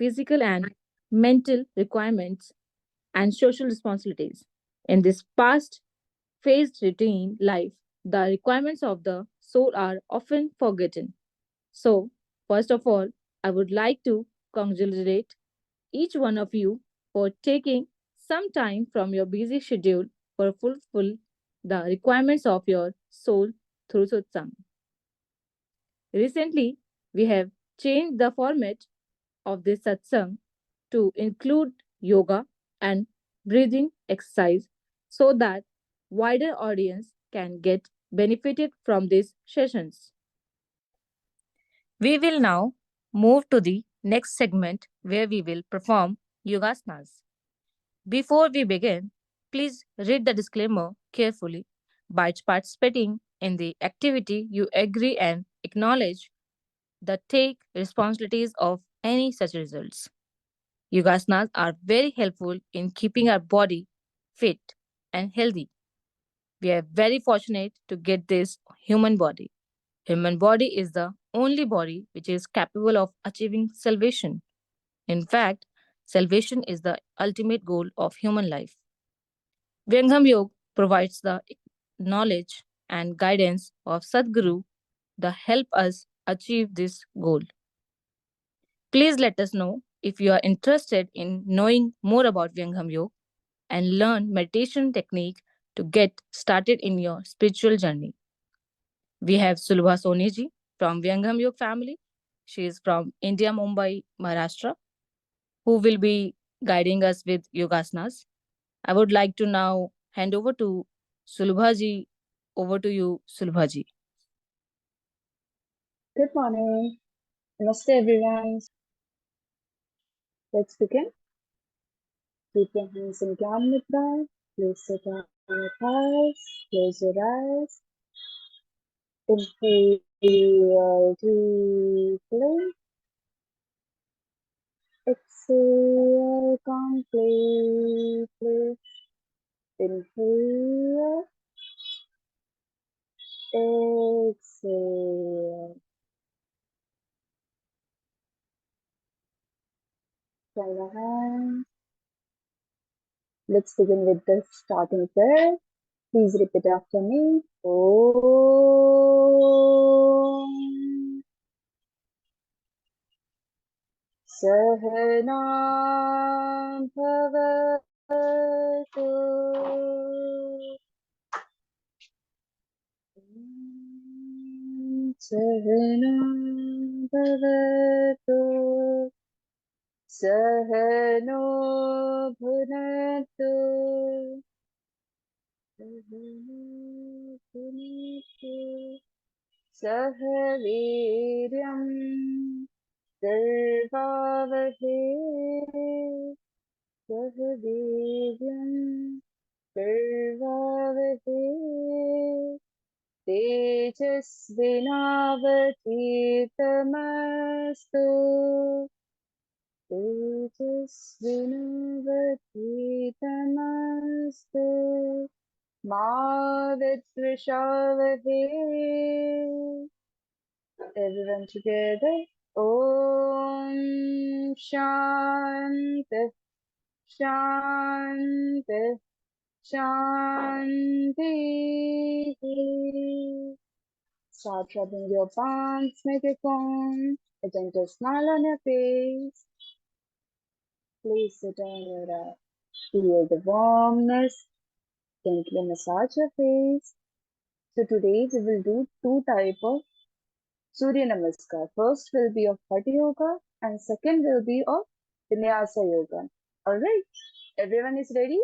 physical and mental requirements and social responsibilities. In this fast paced routine life, the requirements of the soul are often forgotten. So, first of all, I would like to congratulate each one of you for taking some time from your busy schedule for fulfill the requirements of your soul through Satsang. Recently, we have changed the format of this Satsang to include yoga and breathing exercise so that wider audience can get benefited from these sessions. We will now move to the next segment where we will perform yogasanas. Before we begin, please read the disclaimer carefully. By participating in the activity, you agree and acknowledge the take responsibilities of any such results. Yogasanas are very helpful in keeping our body fit and healthy. We are very fortunate to get this human body. Human body is the only body which is capable of achieving salvation. In fact, salvation is the ultimate goal of human life. Vihangam Yoga provides the knowledge and guidance of Sadguru that help us achieve this goal. Please let us know if you are interested in knowing more about Vihangam Yoga and learn meditation technique to get started in your spiritual journey. We have Sulabha Soniji from Vihangam Yoga family. She is from India, Mumbai, Maharashtra, who will be guiding us with yogasanas. I would like to now hand over to Sulabhaji. Over to you, Sulabhaji. Good morning. Namaste everyone. Let's begin. Keep your hands in Gyaan Mudra. Please sit on your thighs. Close your eyes. Inhale deeply. Exhale completely. Inhale. Exhale. Join your hands. Let's begin with the starting prayer. Please repeat after me. Om Sahana Bhavatu Sahana Bhavatu Sahano Bhunatu Sahano Bhunatu Sahaviryam Sarvavahe Sahaviryam Sarvavahe Tejasvinavadhitamastu Tejasvinavadhitamastu Ma Vidvishavahe. Everyone together. Om Shanti Shanti Shanti. Start rubbing your palms, make a calm, a gentle smile on your face. Please sit on your feel the warmness, gently massage your face. So today we will do two types of Surya Namaskar. First will be of Hatha Yoga and second will be of Vinyasa Yoga. Alright, everyone is ready?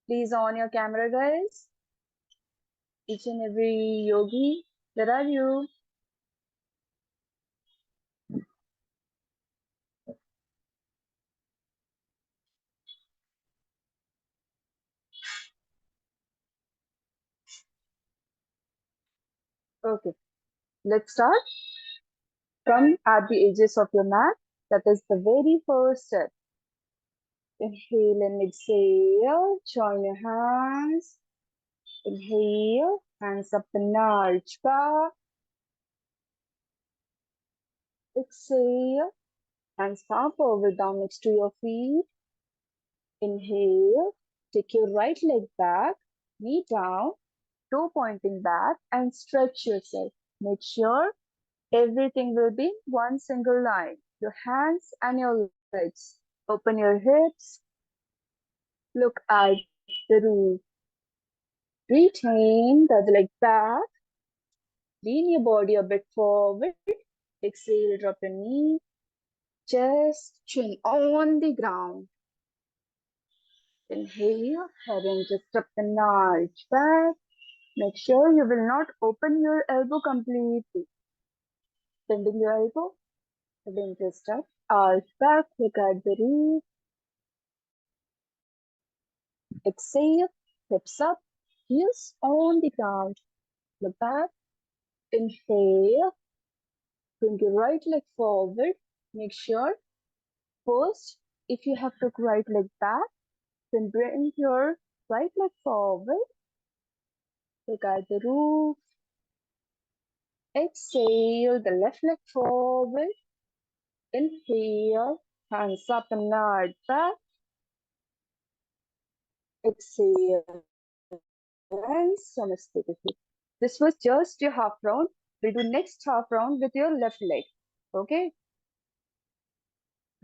Please on your camera, guys. Each and every yogi, where are you? Okay, let's start. Come at the edges of your mat. That is the very first step. Inhale and exhale. Join your hands. Inhale, hands up and arch back. Exhale, Hands palm forward down next to your feet. Inhale. Take your right leg back, knee down, toe pointing back, and stretch yourself. Make sure everything will be one single line. Your hands and your legs. Open your hips. Look at the roof. Retain the other leg back. Lean your body a bit forward. Exhale, drop your knee. Chest, chin on the ground. Inhale, head and just up and arch back. Make sure you will not open your elbow completely. Bending your elbow, head and just up, arch back, look at the roof. Exhale, hips up, heels on the ground. Look back. Inhale, bring your right leg forward. Make sure first, if you have took right leg back, then bring your right leg forward. Look at the roof. Exhale, the left leg forward. Inhale, hands up and nod back. Exhale, and Namaste. This was just your half round. We'll do next half round with your left leg. Okay?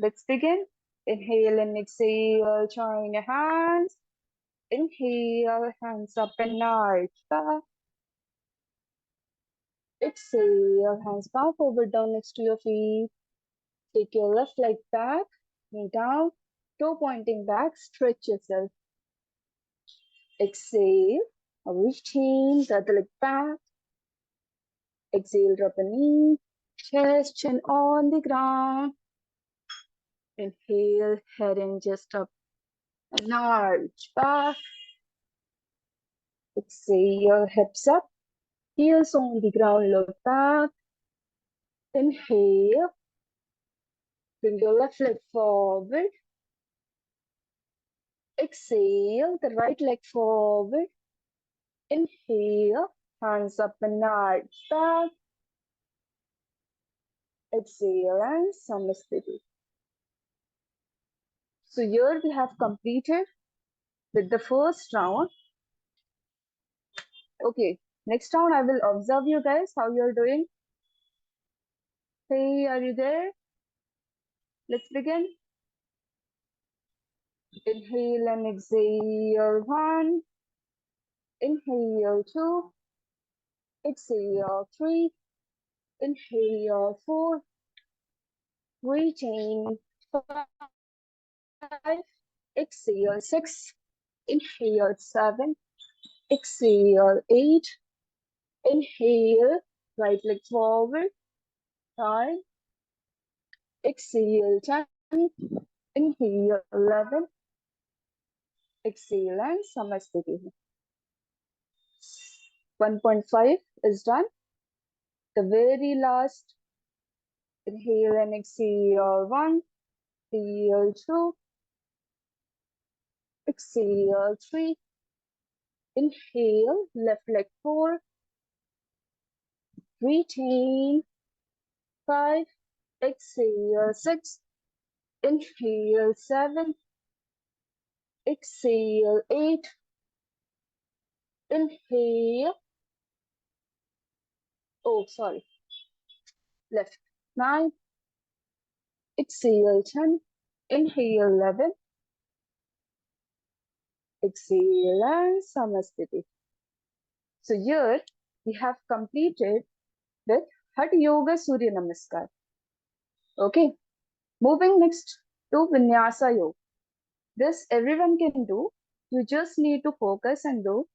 Let's begin. Inhale and exhale, join your hands. Inhale, hands up and arch back. Exhale, hands back forward down next to your feet. Take your left leg back, knee down, toe pointing back, stretch yourself. Exhale, retain the other leg back. Exhale, drop a knee, chest, chin on the ground. Inhale, head and just up and arch back. Exhale, hips up, heels on the ground, look back. Inhale, bring your left leg forward. Exhale, the right leg forward. Inhale, hands up and arch back. Exhale and Namaste. So here we have completed with the first round. Okay, next round I will observe you guys how you're doing. Hey, are you there? Let's begin. Inhale and exhale, 1. Inhale, 2. Exhale, 3. Inhale, 4. Retain, 5. Exhale, 6. Inhale, 7. Exhale, 8. Inhale, right leg forward, 9. Exhale, 10. Inhale, 11. Exhale and Namaste. 1.5 is done. The very last, inhale and exhale, 1. Exhale, 2. Exhale, 3. Inhale, left leg 4. Retain, 5. Exhale, 6. Inhale, 7. Exhale, 8. Inhale. Oh, sorry. Left, 9. Exhale, 10. Inhale, 11. Exhale and Namaste. So here we have completed with Hatha Yoga Surya Namaskar. Okay. Moving next to Vinyasa Yoga. This everyone can do. You just need to focus and do.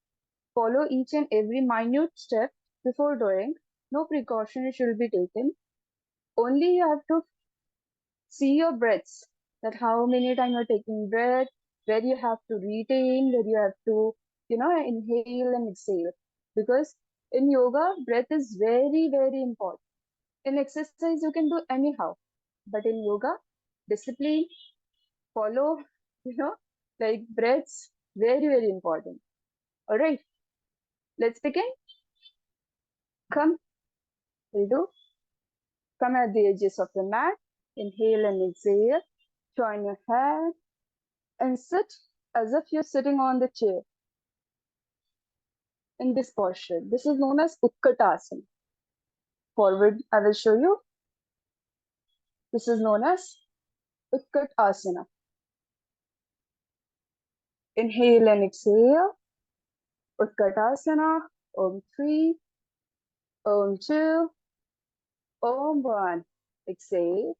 Follow each and every minute step before doing. No precaution should be taken. Only you have to see your breaths, that how many times you're taking breath, where you have to retain, where you have to, inhale and exhale. Because in yoga, breath is very, very important. In exercise, you can do anyhow. But in yoga, discipline, follow, like breaths, very, very important. All right, let's begin. Come, we'll do. Come at the edges of the mat. Inhale and exhale. Join your head and sit as if you're sitting on the chair in this posture. This is known as Utkatasana. Forward, I will show you. This is known as Utkatasana. Inhale and exhale. Utkatasana. Om 3, Om 2, Om 1. Exhale.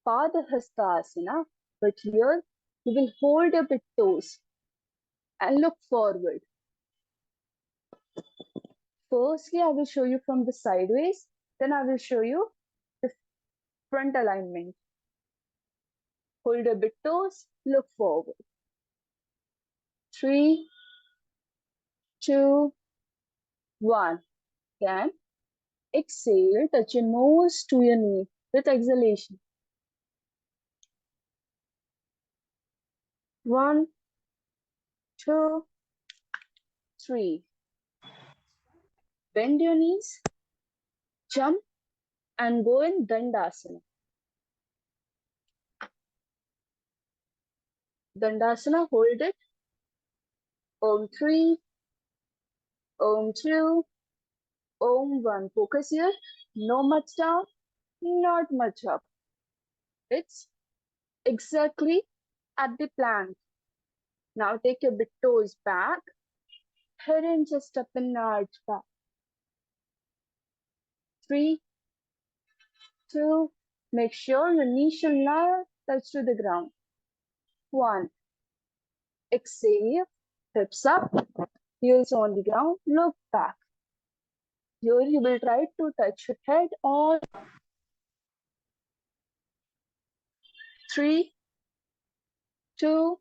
Padahastasana. But here you will hold your big toes and look forward. Firstly, I will show you from the sideways. Then I will show you the front alignment. Hold your big toes, look forward. 3, 2, 1. Then exhale, touch your nose to your knee with exhalation. 1, 2, 3. Bend your knees, jump, and go in Dandasana. Dandasana, hold it. Om 3, Om 2, Om 1. Focus here. No much down, not much up. It's exactly at the plank. Now take your big toes back, head and chest up and arch back. 3, 2, make sure your knee should not touch to the ground. 1, exhale, hips up, heels on the ground, look back. Here you will try to touch your head on. 3, 2,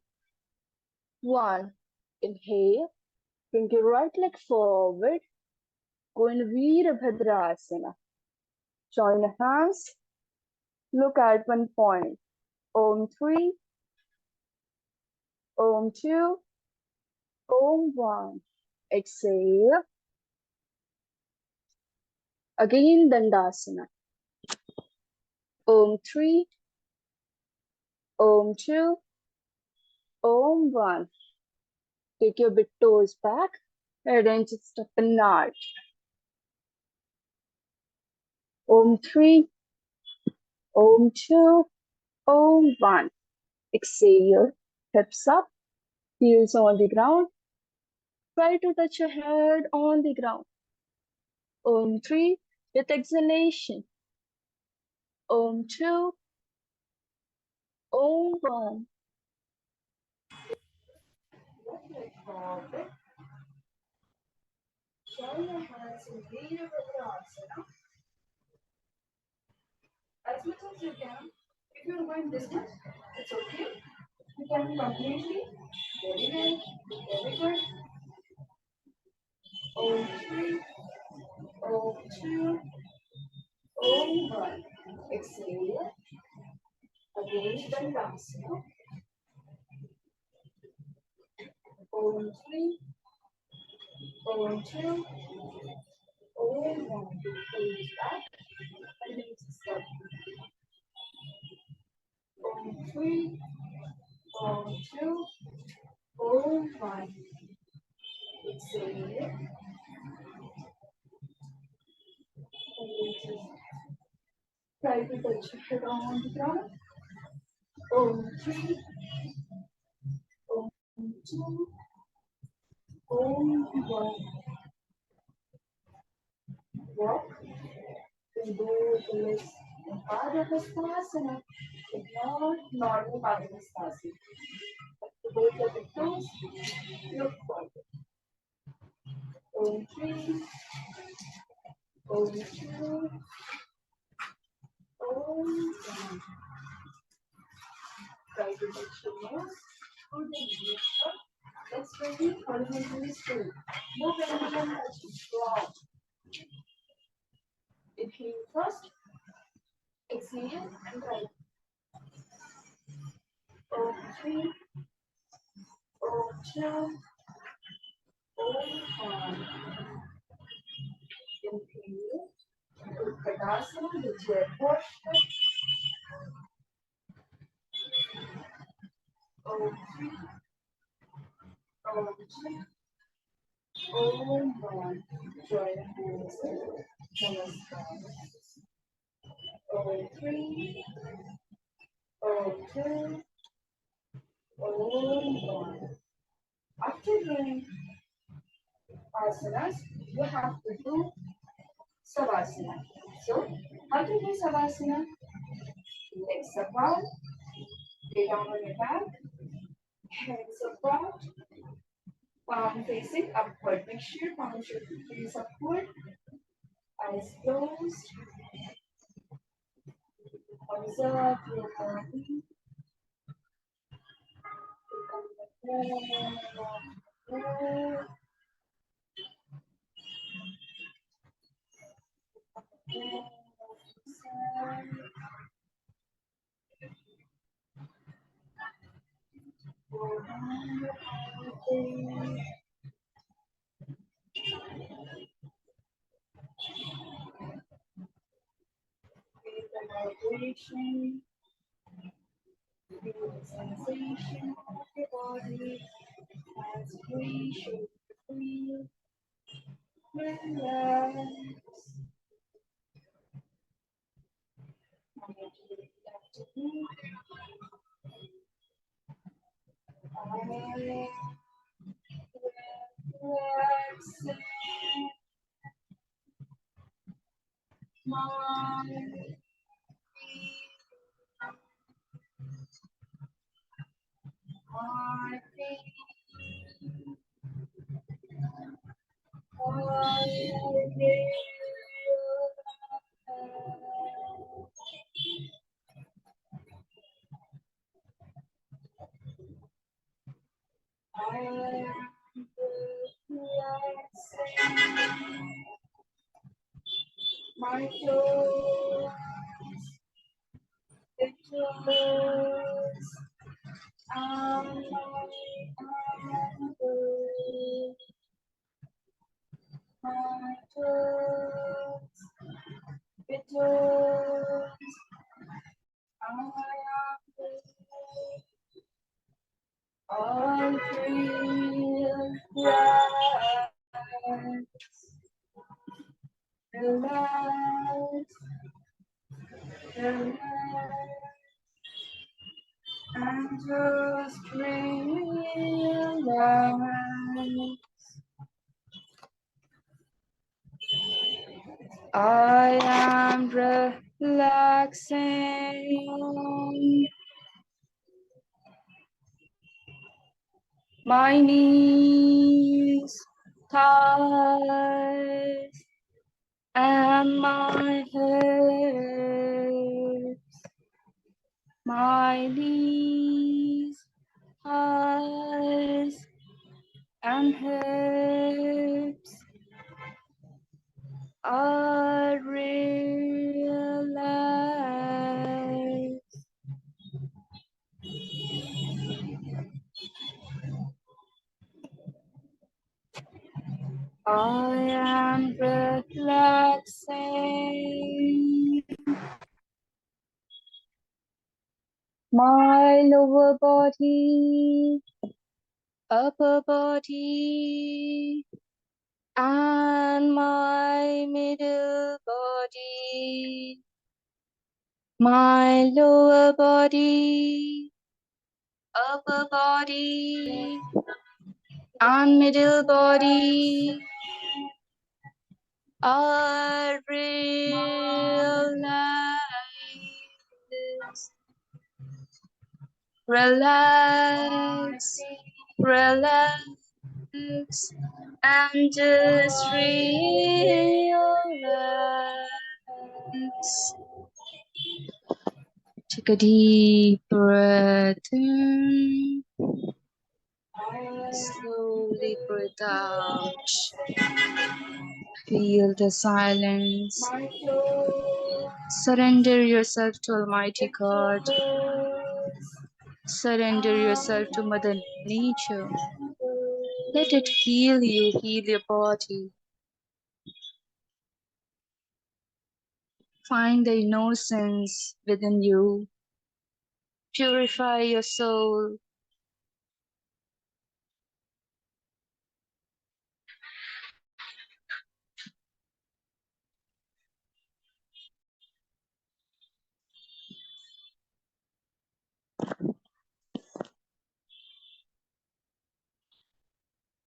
1. Inhale, bring your right leg forward, go in Virabhadrasana. Join your hands, look at one point. Om 3, Om 2, Om 1. Exhale. Again Dandasana. Om 3, Om 2, Om 1. Take your big toes back, head and just up and arch. Om 3, Om 2, Om 1. Exhale, hips up, heels on the ground. Try to touch your head on the ground. Om 3 with exhalation. Om 2, Om 1. Forward. Join your hands in Virabhadrasana. As much as you can. If you're going this much, it's okay. You can completely. Very well. Very good. Om 3, Om 2, Om 1. Exhale. Again, Dandasana. Om 3, Om 2, Om 1. Pulls back and releases up. Om 3, Om 2, Om 1. Exhale. And just try to touch your head on the ground. Om 3, Om 2, Om 1. Walk. Then go the legs in Padahastasana. Ignore normal Padahastasana. Both of the toes, look forward. Om 3, Om 2, Om 1. Try to touch your nose to the knees. Let's ready horizontally straight. No pendulum touching. Wow. Inhale first. Exhale and right. Om 3, Om 2, Om 1. Inhale. Utkatasana, the chair posture. After doing asanas, you have to do savasana. So, how to do savasana? Legs apart, lay down on your back, hands apart, palm facing upward. Make sure palm should face upward, eyes closed. Observe your body. Feel the vibration, feel the sensation of your body. Hands free, shoulders free. Relax. Afternoon. Relaxing mind. My toes, the toes, and my ankles, my toes, the toes, and my ankles, all feel relax, relax, and just relax. I am relaxing my knees, thighs, and my hips. My knees, thighs, and hips are relaxed. I am relaxing my lower body, upper body, and my middle body, my lower body, upper body, and middle body are relaxed. Relax, relax, and just relax. Take a deep breath in. Slowly breathe out. Feel the silence. Surrender yourself to Almighty God. Surrender yourself to Mother Nature. Let it heal you, heal your body. Find the innocence within you. Purify your soul.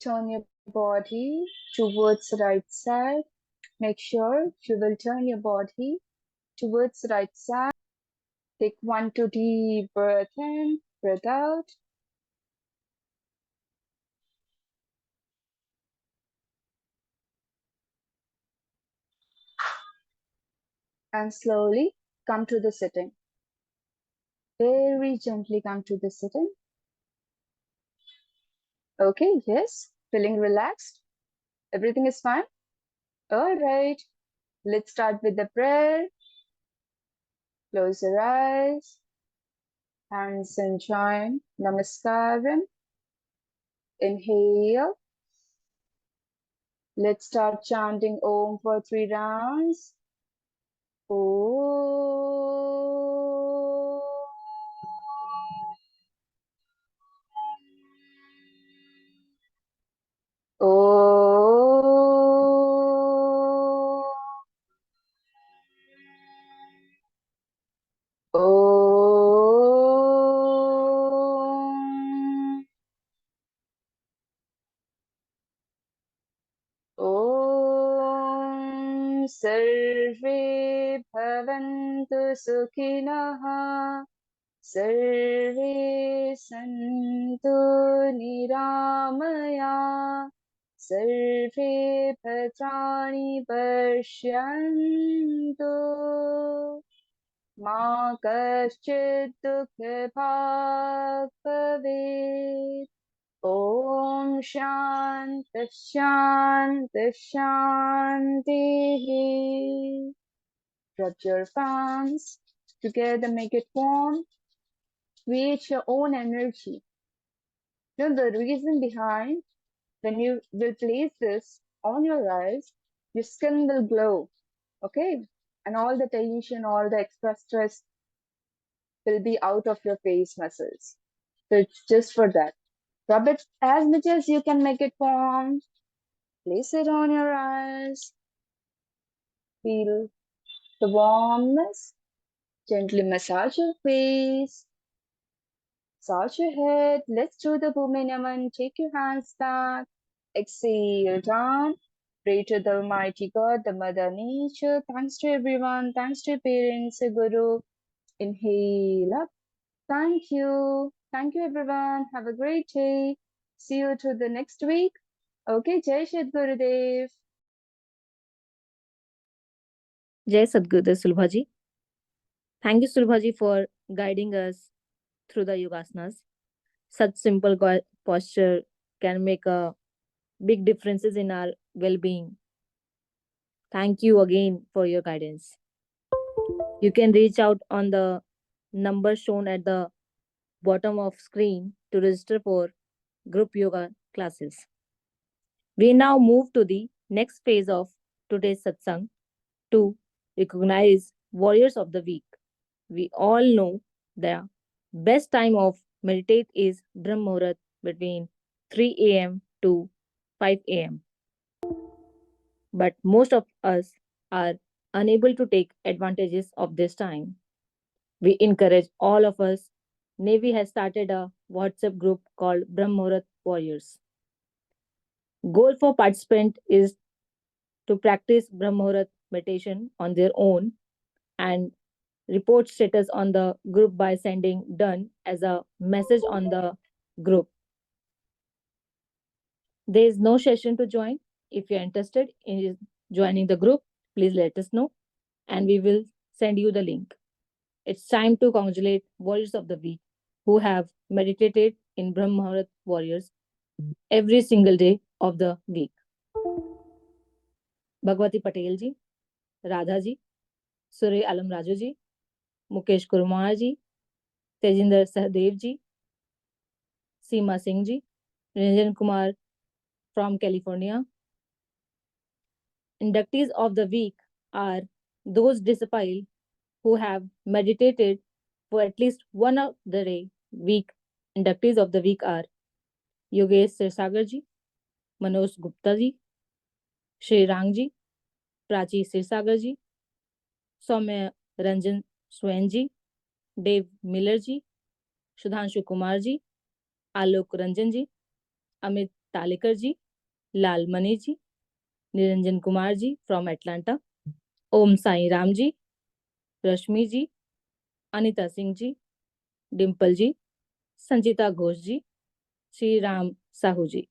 Turn your body towards the right side. Make sure you will turn your body towards the right side. Take 1, 2 deep breath in, breath out. And slowly come to the sitting. Very gently come to the sitting. Okay, yes, feeling relaxed. Everything is fine. All right, let's start with the prayer. Close your eyes. Hands and join. Namaskaram. Inhale. Let's start chanting Om for 3 rounds. Om. Om. Om. Om Sarve Bhavantu Sukhinah Sarve Santu Niramaya Sarve Bhadrani Pashyantu Ma Kaschid Dukha Bhavet Om Shanti Shanti Shanti. Rub your palms together, make it warm. Create your own energy. You know the reason behind when you will place this on your eyes, your skin will glow. Okay? And all the tension, all the extra stress will be out of your face muscles. So it's just for that. Rub it as much as you can, make it warm. Place it on your eyes. Feel the warmness. Gently massage your face. Massage your head. Let's do the Bhumi Naman. Take your hands back. Exhale down. Pray to the Almighty God, the Mother Nature. Thanks to everyone. Thanks to your parents, your Guru. Inhale up. Thank you. Thank you, everyone. Have a great day. See you to the next week. Okay, Jai Sadgurudeo. Jai Sadgurudeo Sulbhaji. Thank you, Sulbhaji, for guiding us through the yogasanas. Such simple posture can make a big differences in our well-being. Thank you again for your guidance. You can reach out on the number shown at the bottom of screen to register for group yoga classes. We now move to the next phase of today's satsang to recognize warriors of the week. We all know the best time of meditate is Brahm Muhurat between 3 a.m. to 5 a.m. But most of us are unable to take advantages of this time. We encourage all of us. NAIVY has started a WhatsApp group called Brahm Muhurat Warriors. Goal for participant is to practice Brahm Muhurat meditation on their own and report status on the group by sending done as a message on the group. There is no session to join. If you're interested in joining the group, please let us know and we will send you the link. It's time to congratulate warriors of the week who have meditated in Brahm Muhurat Warriors every single day of the week. Bhagwati Patel ji, Radha ji, Surya Alam Raju ji, Mukesh Kurmar ji, Tejinder Sahdev ji, Seema Singh ji, Ranjan Kumar from California. Inductees of the week are those disciples who have meditated for at least one of the week. Inductees of the week are Yogesh Sirsagar ji, Manoj Gupta ji, Shri Rang ji, Prachi Sirsagar ji, Soumya Ranjan Swain ji, Dave Miller ji, Sudhanshu Kumar ji, Alok Ranjan ji, Amit Talekar ji, Lal Mani ji, Niranjan Kumar ji from Atlanta, Om Sai Ram ji, Rashmi ji, Anita Singh ji, Dimple ji, Sanjita Ghosh ji, Sri Ram Sahu ji.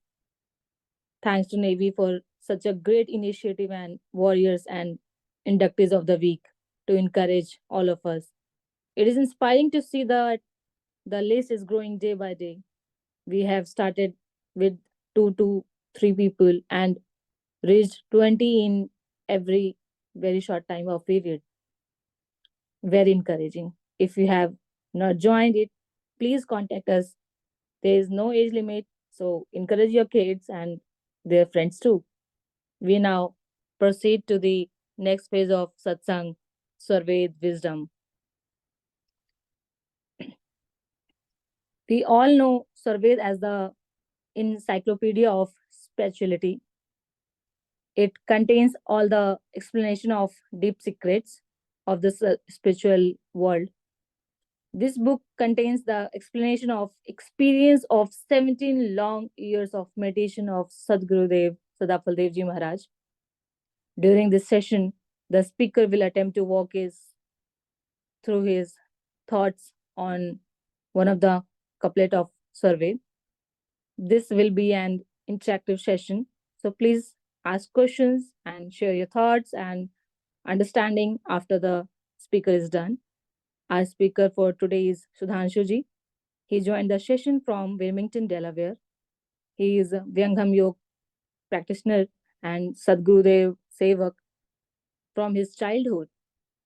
Thanks to Navy for such a great initiative and warriors and inductees of the week to encourage all of us. It is inspiring to see that the list is growing day by day. We have started with 2 to 3 people and reached 20 in every very short time of period. Very encouraging. If you have not joined it, please contact us. There is no age limit, so encourage your kids and their friends too. We now proceed to the next phase of Satsang, Swarved Wisdom. We all know Swarved as the encyclopedia of spirituality. It contains all the explanation of deep secrets of the spiritual world. This book contains the explanation of experience of 17 long years of meditation of Sadgurudeo, Sadapaldev Ji Maharaj. During this session, the speaker will attempt to walk through his thoughts on one of the couplet of survey. This will be an interactive session, so please ask questions and share your thoughts and understanding after the speaker is done. Our speaker for today is Sudhanshu ji. He joined the session from Wilmington, Delaware. He is a Vihangam Yoga practitioner and Sadgurudeo Sevak from his childhood.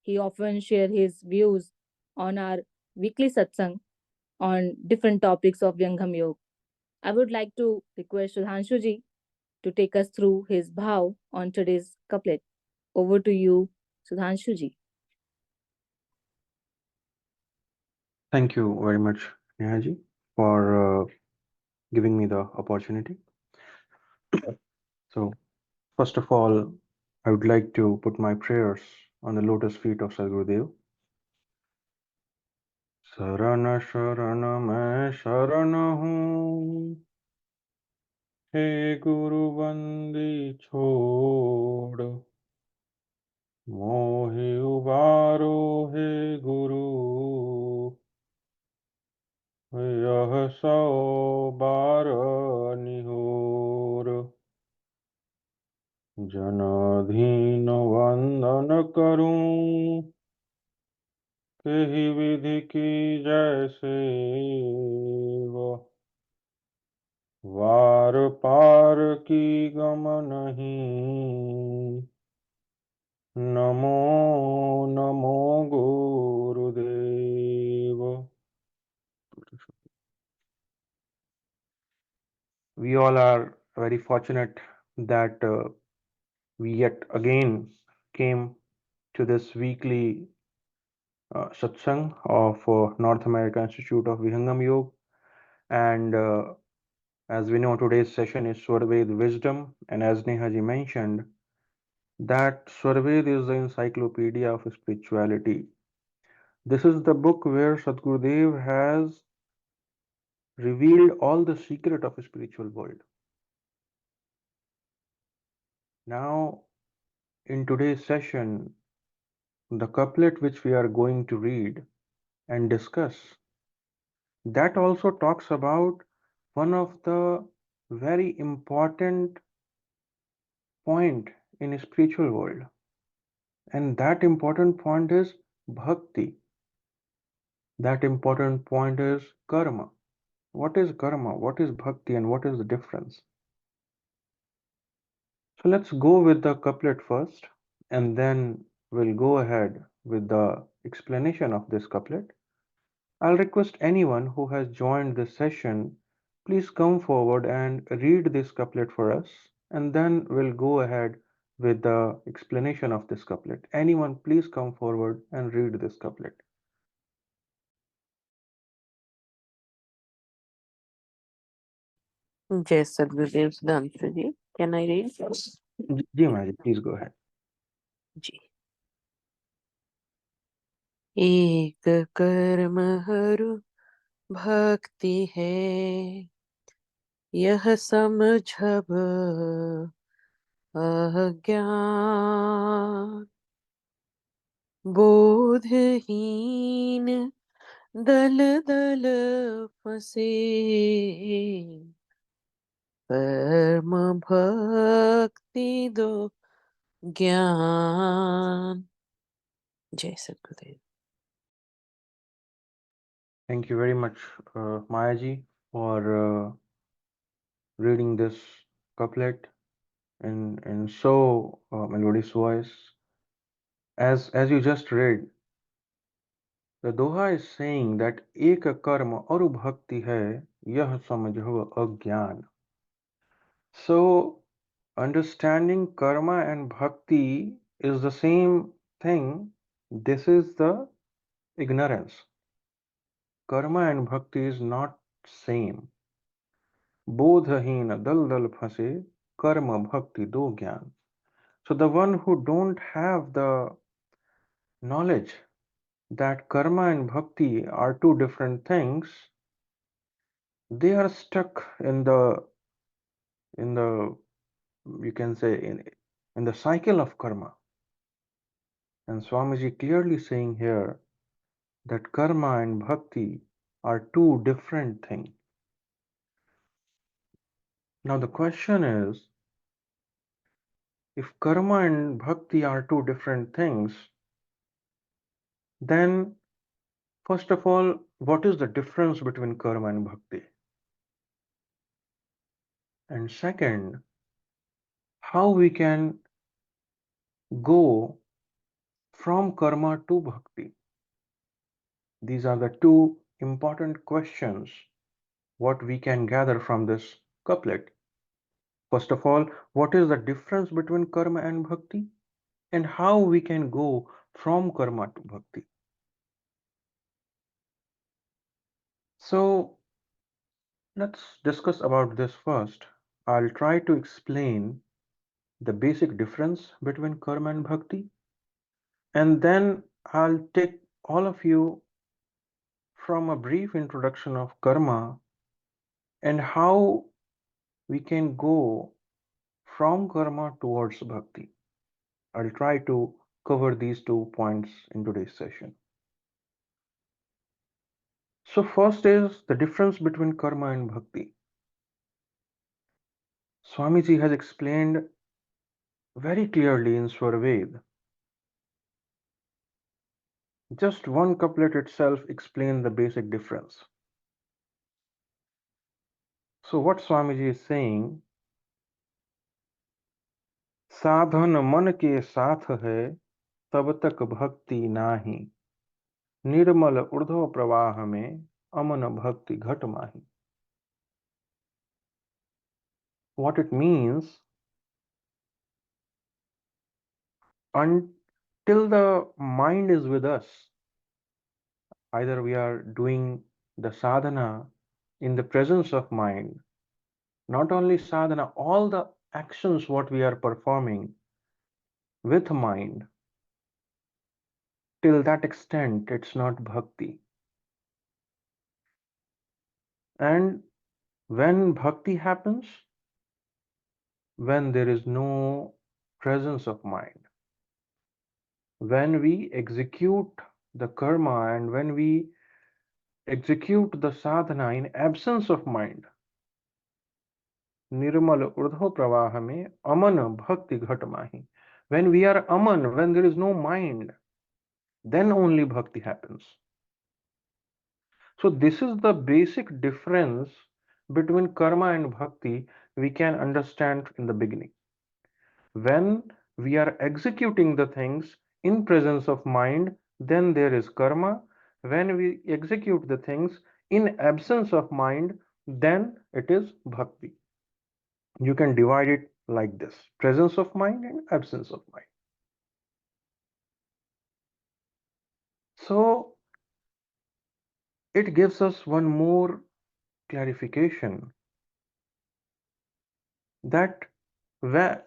He often shares his views on our weekly satsang on different topics of Vihangam Yoga. I would like to request Sudhanshu ji to take us through his bhav on today's couplet. Over to you, Sudhanshu ji. Thank you very much, Nehaji, for giving me the opportunity. So, first of all, I would like to put my prayers on the lotus feet of Sadgurudeo. Sarana Sharana Mai Sharana Hu He Guru Bandi Chhod Mohi Ubaro He Guru Yah Sao Bar Nihor जनाधीन वंदन करूं कही विधि की जैसे वार पार की गम नहीं नमो नमो गुरुदेव. We all are very fortunate that we yet again came to this weekly satsang of North American Institute of Vihangam Yoga, and as we know, today's session is Swarved Wisdom, and as Nehaji mentioned, that Swarved is the encyclopedia of spirituality. This is the book where Sadgurudev has revealed all the secret of the spiritual world. Now, in today's session, the couplet which we are going to read and discuss, that also talks about one of the very important point in a spiritual world, and that important point is bhakti. That important point is karma. What is karma? What is bhakti? And what is the difference? So let's go with the couplet first, and then we'll go ahead with the explanation of this couplet. I'll request anyone who has joined this session, please come forward and read this couplet for us, and then we'll go ahead with the explanation of this couplet. Anyone, please come forward and read this couplet. Jai Sadgurudev Sudhanshu ji. Can I read? Ji Maharaj, please go ahead. जी. एक कर्म हरु भक्ति है यह समझब अज्ञान, बोधहीन दल दल फंसे, कर्म भक्ति दो ज्ञान। जय सद्गुरुदेव। Thank you very much, Mayaji, for reading this couplet in so melodious voice. As you just read, the Doha is saying that एक कर्म और भक्ति है यह समझो अज्ञान. So understanding karma and bhakti is the same thing. This is the ignorance. Karma and bhakti is not same. Bodhahin dal dal phase, karma bhakti do gyan. So the one who don't have the knowledge that karma and bhakti are two different things, they are stuck in the you can say in the cycle of karma. And Swamiji clearly saying here that karma and bhakti are two different things. Now the question is, if karma and bhakti are two different things, then first of all, what is the difference between karma and bhakti? And second, how we can go from karma to bhakti? These are the two important questions what we can gather from this couplet. First of all, what is the difference between karma and bhakti? And how we can go from karma to bhakti? So let's discuss about this first. I'll try to explain the basic difference between karma and bhakti, and then I'll take all of you from a brief introduction of karma and how we can go from karma towards bhakti. I'll try to cover these 2 points in today's session. So first is the difference between karma and bhakti. Swamiji has explained very clearly in Swarved. Just one couplet itself explains the basic difference. So what Swamiji is saying, साधन मन के साथ है तब तक भक्ति नाही, निर्मल ऊर्ध्व प्रवाह में अमन भक्ति घट माही. What it means, until the mind is with us, either we are doing the sadhana in the presence of mind, not only sadhana, all the actions what we are performing with mind, till that extent it's not bhakti. And when bhakti happens, when there is no presence of mind, when we execute the karma and when we execute the sadhana in absence of mind, nirmal urdhva pravaha mein aman bhakti ghat mahi. When we are aman, when there is no mind, then only bhakti happens. So this is the basic difference between karma and bhakti we can understand in the beginning. When we are executing the things in presence of mind, then there is karma. When we execute the things in absence of mind, then it is bhakti. You can divide it like this: presence of mind and absence of mind. So it gives us one more clarification that where,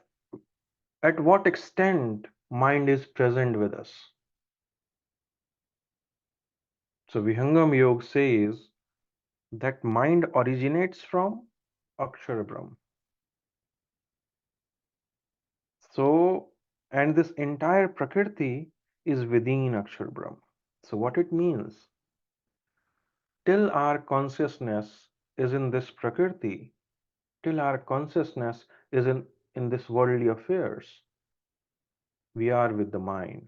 at what extent mind is present with us. So Vihangam Yoga says that mind originates from Akshar Brahm. So, and this entire Prakriti is within Akshar Brahm. So, what it means, till our consciousness is in this Prakriti, till our consciousness is in this worldly affairs, we are with the mind.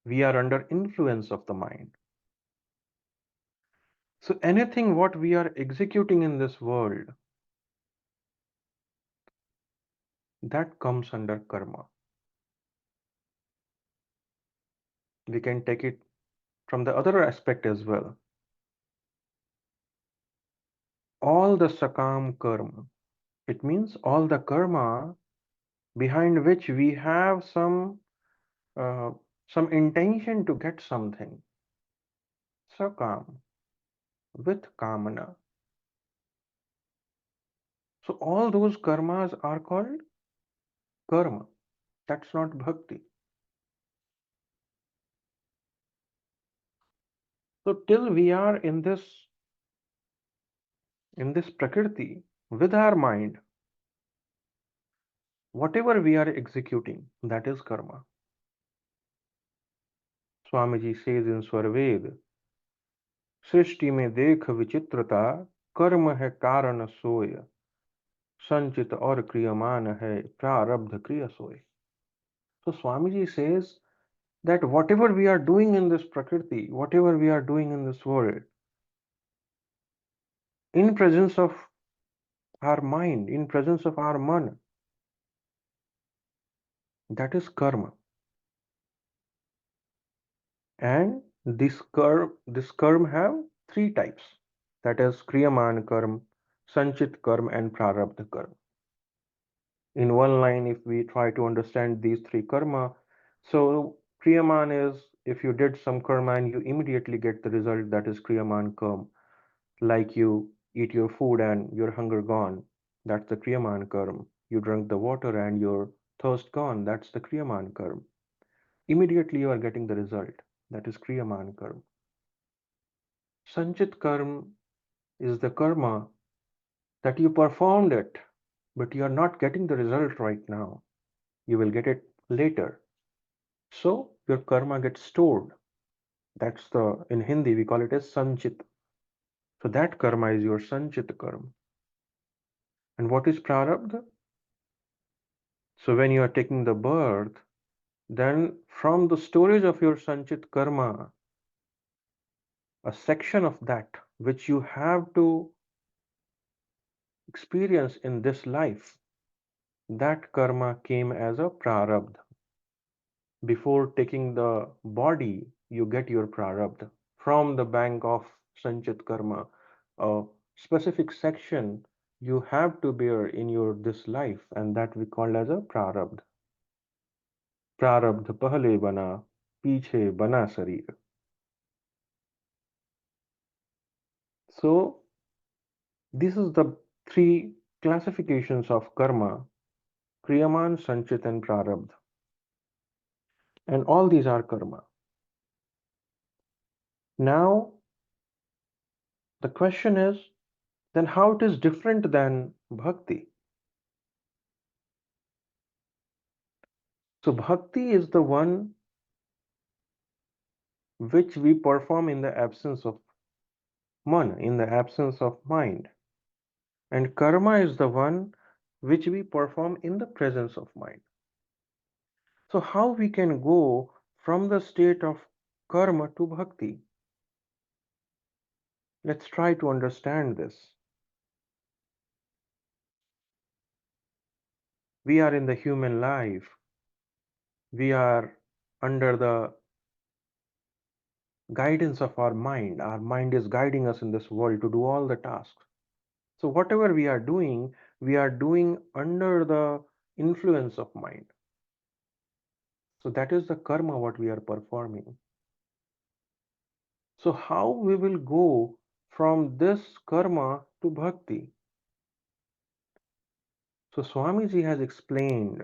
We are under influence of the mind. So anything what we are executing in this world, that comes under karma. We can take it from the other aspect as well. All the sakam karma, it means all the karma behind which we have uh, some intention to get something. Sakam, with kamana. So all those karmas are called karma. That's not bhakti. So till we are in this prakriti with our mind, whatever we are executing, that is karma. Swamiji says in Swarved, सृष्टि में देख विचित्रता, कर्म है कारण सोय, संचित और क्रियमान है प्रारब्ध क्रिया सोय. So Swamiji says that whatever we are doing in this prakriti, whatever we are doing in this world, in presence of our mind, in presence of our man, that is karma. And this karma have three types. That is kriyaman karma, sanchit karma, and prarabdha karma. In one line, if we try to understand these three karma, so kriyaman is if you did some karma and you immediately get the result, that is kriyaman karma. Like you eat your food and your hunger gone, that's the kriyaman karma. You drink the water and your thirst gone, that's the kriyaman karma. Immediately you are getting the result, that is kriyaman karma. Sanchit karma is the karma that you performed it, but you are not getting the result right now. You will get it later. So your karma gets stored. That's in Hindi we call it as sanchit. So that karma is your sanchit karma. And what is prarabdha? So when you are taking the birth, then from the storage of your sanchit karma, a section of that which you have to experience in this life, that karma came as a prarabdha. Before taking the body, you get your prarabdha from the bank of sanchit karma. A specific section you have to bear in your this life, and that we call as a prarabdha. प्रारब्ध पहले बना पीछे बना शरीर. So this is the three classifications of karma: kriyaman, sanchit, and prarabdha. And all these are karma. Now the question is, then how it is different than bhakti? So bhakti is the one which we perform in the absence of man, in the absence of mind. And karma is the one which we perform in the presence of mind. So how we can go from the state of karma to bhakti? Let's try to understand this. We are in the human life. We are under the guidance of our mind. Our mind is guiding us in this world to do all the tasks. So whatever we are doing under the influence of mind. So that is the karma what we are performing. So how we will go from this karma to bhakti? So Swamiji has explained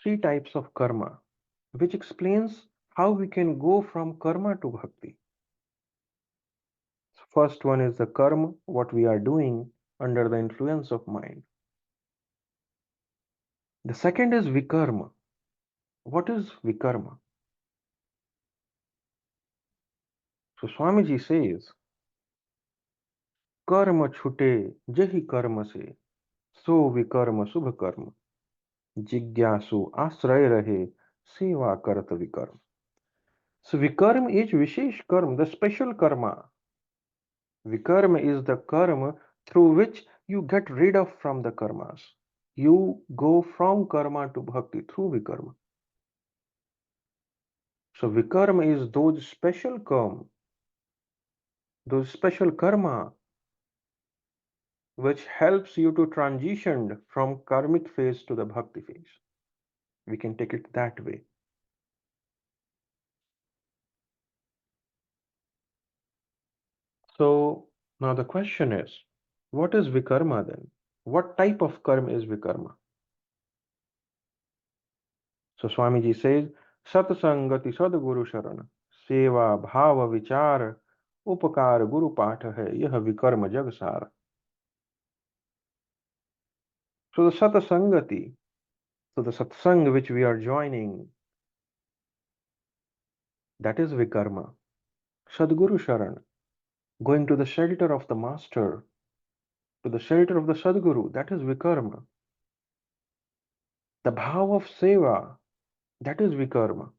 three types of karma, which explains how we can go from karma to bhakti. First one is the karma, what we are doing under the influence of mind. The second is vikarma. What is vikarma? So Swamiji says, कर्म छुटे जहि कर्म से सो विकर्म शुभ कर्म जिज्ञासु आश्रय रहे सेवा करत विकर्म. So vikarma is vishesh karma, the special karma. Vikarma is the karma through which you get rid of from the karmas. You go from karma to bhakti through vikarma. So vikarma is those special karma, those special karma which helps you to transition from karmic phase to the bhakti phase. We can take it that way. So now the question is, what is vikarma then? What type of karma is vikarma? So Swamiji says, सत्संगति सदगुरु शरण सेवा भाव विचार उपकार गुरु पाठ है यह विकर्म जग सार. So the satsangati, so the satsang which we are joining, that is vikarma. Sadguru sharan, going to the shelter of the master, to the shelter of the Sadguru, that is vikarma. The bhav of seva, that is vikarma.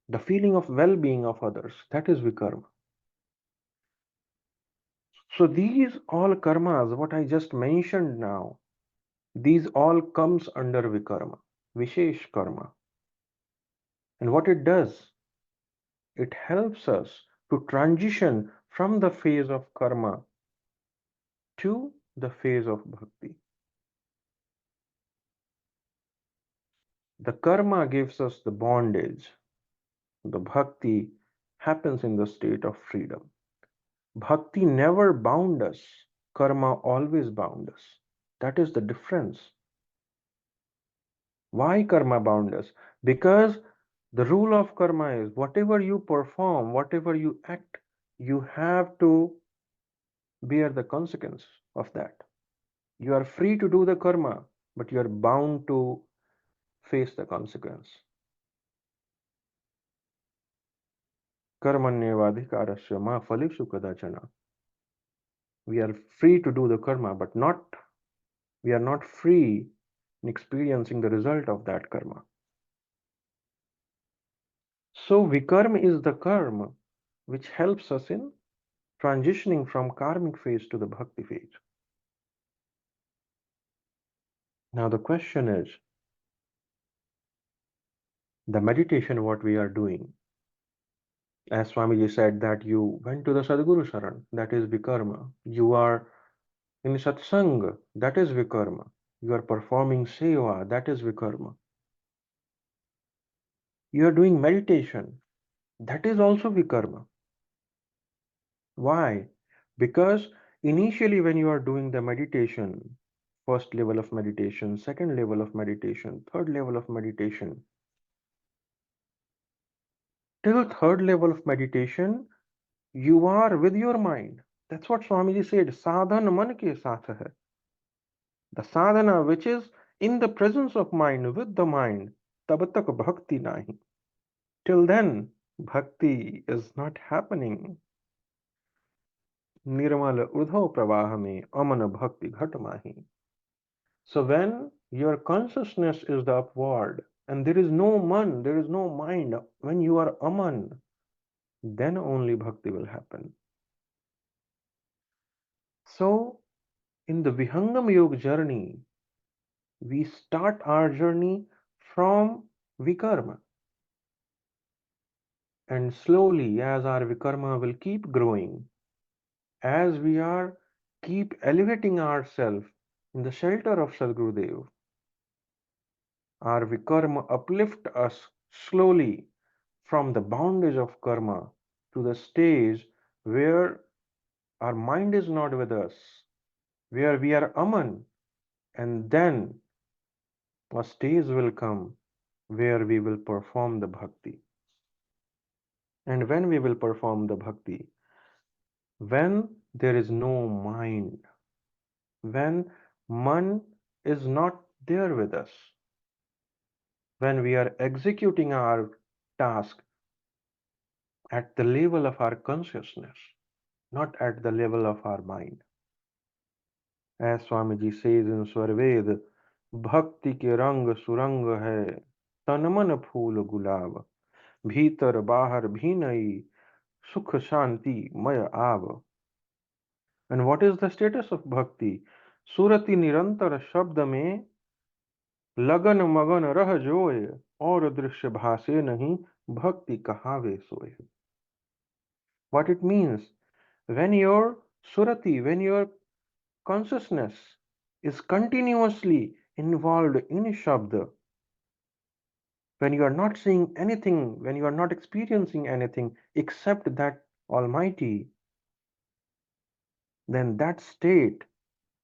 The feeling of well-being of others, that is vikarma. So these all karmas, what I just mentioned now, these all comes under vikarma, vishesh karma. And what it does, it helps us to transition from the phase of karma to the phase of bhakti. The karma gives us the bondage. The bhakti happens in the state of freedom. Bhakti never bound us. Karma always bound us. That is the difference. Why karma bound us? Because the rule of karma is whatever you perform, whatever you act, you have to bear the consequence of that. You are free to do the karma, but you are bound to face the consequence. Karmanyevadhikarasya ma phaleshu kadachana. We are free to do the karma, but we are not free in experiencing the result of that karma. So vikarma is the karma which helps us in transitioning from karmic phase to the bhakti phase. Now the question is, the meditation what we are doing, as Swamiji said that you went to the Sadguru Saran, that is vikarma. You are in satsang, that is vikarma. You are performing seva, that is vikarma. You are doing meditation, that is also vikarma. Why? Because initially when you are doing the meditation, first level of meditation, second level of meditation, third level of meditation, till third level of meditation, you are with your mind. That's what Swamiji said, sadhan man ke saath hai. The sadhana which is in the presence of mind, with the mind, tab tak bhakti nahi. Till then, bhakti is not happening. Nirmal urdhav pravah mein aman bhakti ghat mahi. So when your consciousness is the upward and there is no man, there is no mind, when you are aman, then only bhakti will happen. So in the Vihangam Yoga journey, we start our journey from vikarma. And slowly, as our vikarma will keep growing, as we are keep elevating ourselves in the shelter of Sadgurudeo, our vikarma uplift us slowly from the bondage of karma to the stage where our mind is not with us, where we are aman, and then a stage will come where we will perform the bhakti. And when we will perform the bhakti, when there is no mind, when man is not there with us, when we are executing our task at the level of our consciousness, not at the level of our mind. As Swamiji says in Swarved, भक्ति के रंग सुरंग है तन मन फूल गुलाब भीतर बाहर भी नई सुख शांति मय आव. And what is the status of bhakti? सुरति निरंतर शब्द में लगन मगन रह जोय और दृश्य भासे नहीं भक्ति कहावे सोय. What it means, when your surati, when your consciousness is continuously involved in shabda, when you are not seeing anything, when you are not experiencing anything except that Almighty, then that state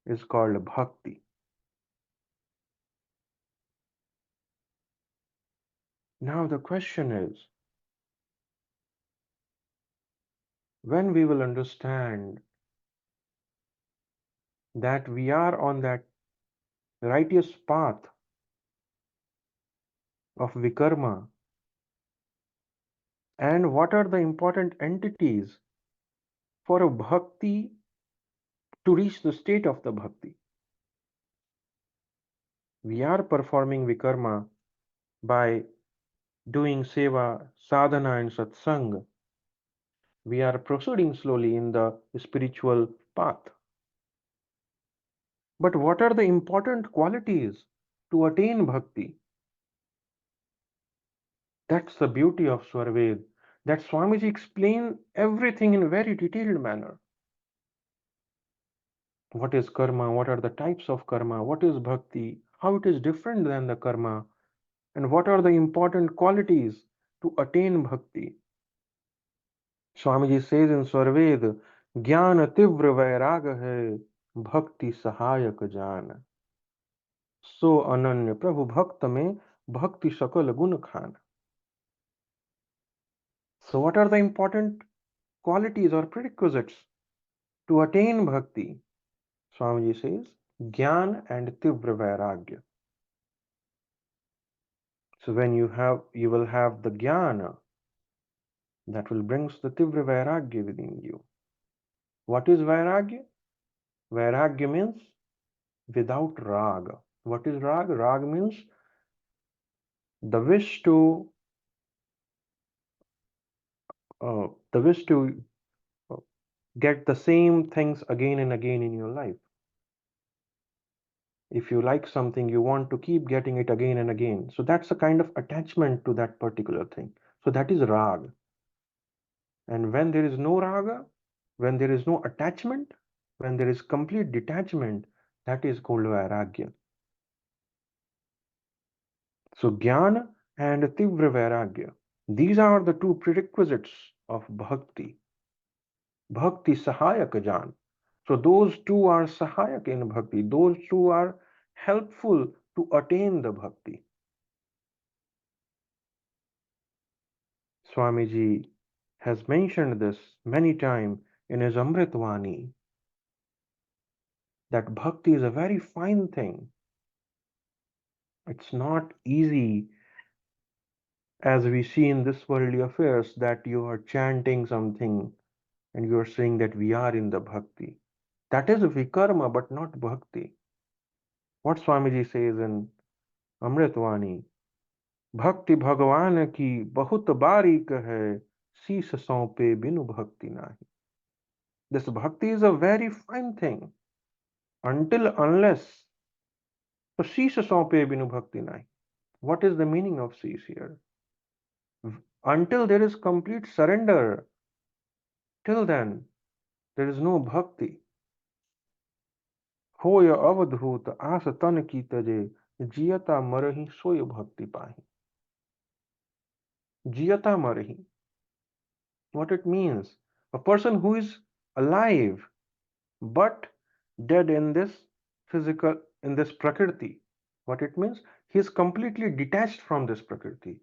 is called bhakti. Now the question is, when we will understand that we are on that righteous path of vikarma, and what are the important entities for a bhakti to reach the state of the bhakti. We are performing vikarma by doing seva, sadhana, and satsang. We are proceeding slowly in the spiritual path. But what are the important qualities to attain bhakti? That's the beauty of Swarved, that Swamiji explained everything in a very detailed manner. What is karma? What are the types of karma? What is bhakti? How it is different than the karma? And what are the important qualities to attain bhakti? Swamiji says in Swarved, Gyaan tivra vairag hai, bhakti sahayak jaan. So ananya prabhu bhakta mein bhakti sakal gun khan. So what are the important qualities or prerequisites to attain bhakti? Swamiji says, Gyaan and tivra vairagya. So when you will have the Gyana, that will bring the tivra vairagya within you. What is vairagya? Vairagya means without raga. What is rag? Rag means the wish to the wish to uh, get the same things again and again in your life. If you like something, you want to keep getting it again and again. So that's a kind of attachment to that particular thing. So that is rag. And when there is no raga, when there is no attachment, when there is complete detachment, that is called vairagya. So jnana and tivra vairagya, these are the two prerequisites of bhakti. Bhakti sahayaka jan. So those two are sahayak in bhakti. Those two are helpful to attain the bhakti. Swamiji has mentioned this many times in his Amritvani, that bhakti is a very fine thing. It's not easy as we see in this worldly affairs that you are chanting something and you are saying that we are in the bhakti. That is vikarma but not bhakti. What Swamiji says in Amritvani, Bhakti Bhagavan ki bahut barik hai, शीश सौंपे बिनु bhakti nahi. This bhakti is a very fine thing until unless so शीश सौंपे बिनु bhakti nahi. What is the meaning of शीश here? Until there is complete surrender, till then there is no bhakti. होय अवधूत आस तन की तजे जियता मरहि सोय bhakti पाहि. Jiyata marhi. What it means? A person who is alive but dead in this physical, in this prakriti. What it means? He is completely detached from this Prakriti.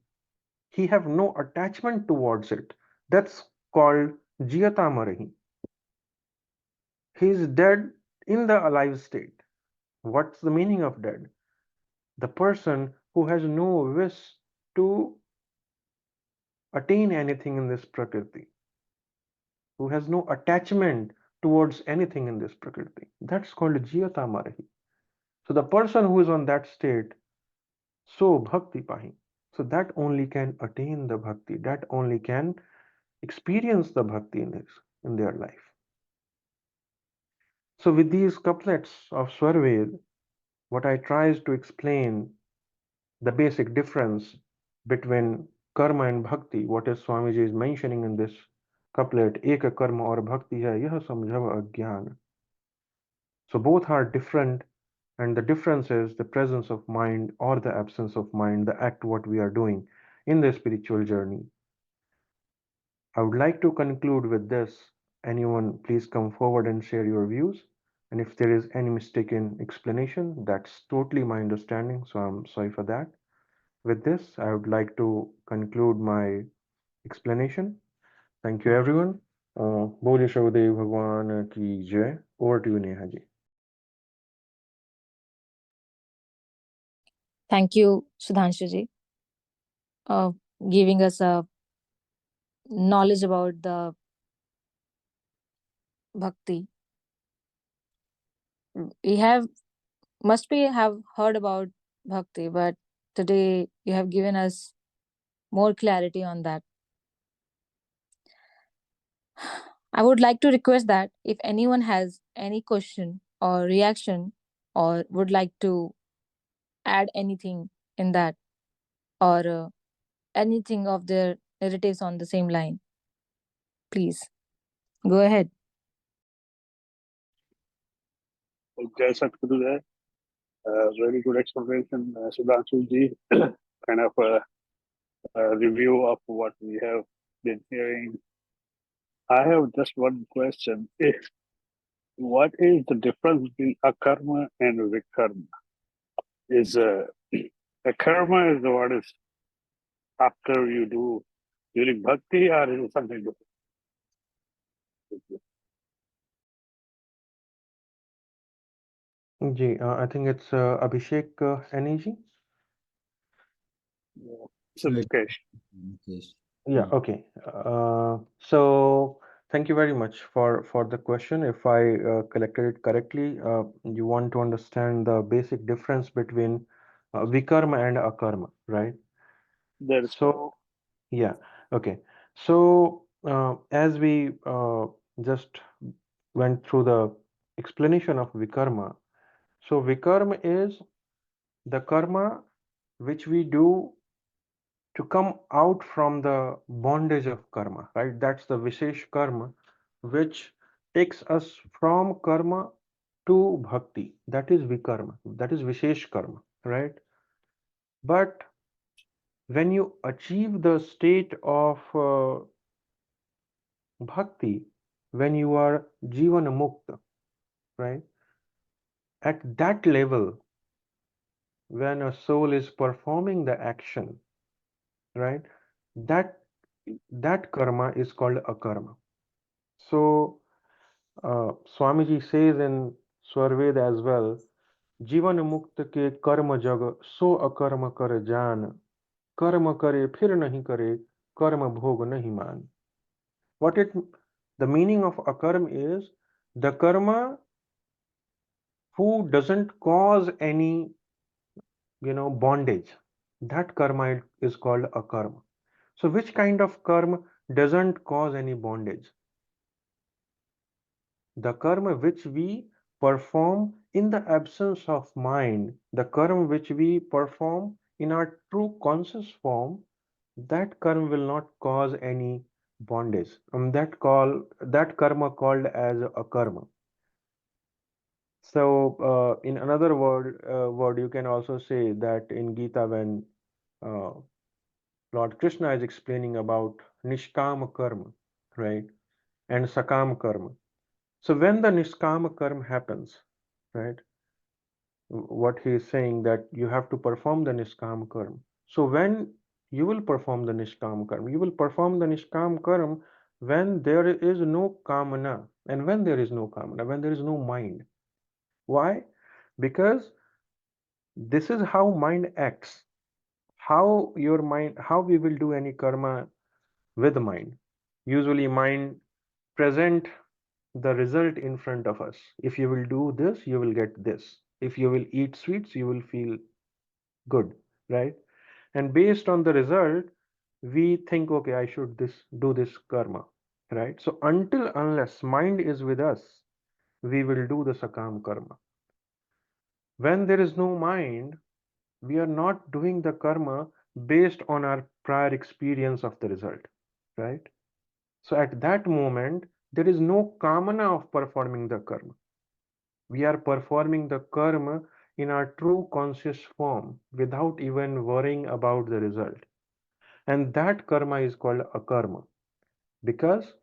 He have no attachment towards it. That's called Jiyatamarahi. He is dead in the alive state. What's the meaning of dead? The person who has no wish to attain anything in this Prakriti, who has no attachment towards anything in this Prakriti. That's called Jiyatamarahi. So the person who is on that state, so bhakti pahi. So that only can attain the bhakti, that only can experience the bhakti in their life. So with these couplets of Swarved, what I try is to explain the basic difference between karma and bhakti. What is Swamiji is mentioning in this couplet, Eka karma or bhakti hai, yah samjhava agyan. So both are different, and the difference is the presence of mind or the absence of mind, the act what we are doing in the spiritual journey. I would like to conclude with this. Anyone, please come forward and share your views. And if there is any mistaken explanation, that's totally my understanding. So I'm sorry for that. With this, I would like to conclude my explanation. Thank you, everyone. Bole Shaudev Bhagwan ki jai. Over to you, Neha ji. Thank you, Sudhanshuji, uh, giving us a knowledge about the bhakti. We have must be have heard about bhakti, but today you have given us more clarity on that. I would like to request that if anyone has any question or reaction or would like to add anything in that or anything of their narratives on the same line, please go ahead. Jai Sadgurudeo. Very good explanation, Sudhanshu ji. Kind of a review of what we have been hearing. I have just one question. What is the difference between akarma and vikarma? Is akarma is the what is after you do during bhakti, or is it something different? Ji, I think it's Abhishek Energy. Yeah. So Mukesh. Yeah, okay. So thank you very much for the question. If I collected it correctly, you want to understand the basic difference between vikarma and akarma, right? That is correct. So yeah, okay. So as we just went through the explanation of vikarma, so vikarma is the karma which we do to come out from the bondage of karma, right? That's the Vishesh karma, which takes us from karma to bhakti. That is vikarma. That is Vishesh karma, right? But when you achieve the state of bhakti, when you are jivana mukta, right? At that level, when a soul is performing the action, right? That that karma is called akarma. So Swamiji says in Swarved as well, जीवन मुक्त के कर्म जग सो अकर्म कर जान कर्म करे फिर नहीं करे कर्म भोग नहीं मान. What it the meaning of akarma is the karma who doesn't cause any bondage. That karma is called akarma. So which kind of karma doesn't cause any bondage? The karma which we perform in the absence of mind, the karma which we perform in our true conscious form, that karma will not cause any bondage. That karma called as a karma. So in another word you can also say that in Gita when uh, Lord Krishna is explaining about nishkama karma, right, and sakam karma. So when the niskama karma happens, right, what he is saying, that you have to perform the Nishkam Karma. So when you will perform the Nishkam Karma, you will perform the Nishkam Karma when there is no Kamana. And when there is no Kamana, when there is no mind. Why? Because this is how mind acts. How your mind, how we will do any karma with mind. Usually mind present the result in front of us. If you will do this, you will get this. If you will eat sweets, you will feel good, right? And based on the result, we think, okay, I should do this karma, right? So until unless mind is with us, we will do the sakam karma. When there is no mind, we are not doing the karma based on our prior experience of the result, right? So at that moment, there is no kamana of performing the karma. We are performing the karma in our true conscious form without even worrying about the result. And that karma is called akarma because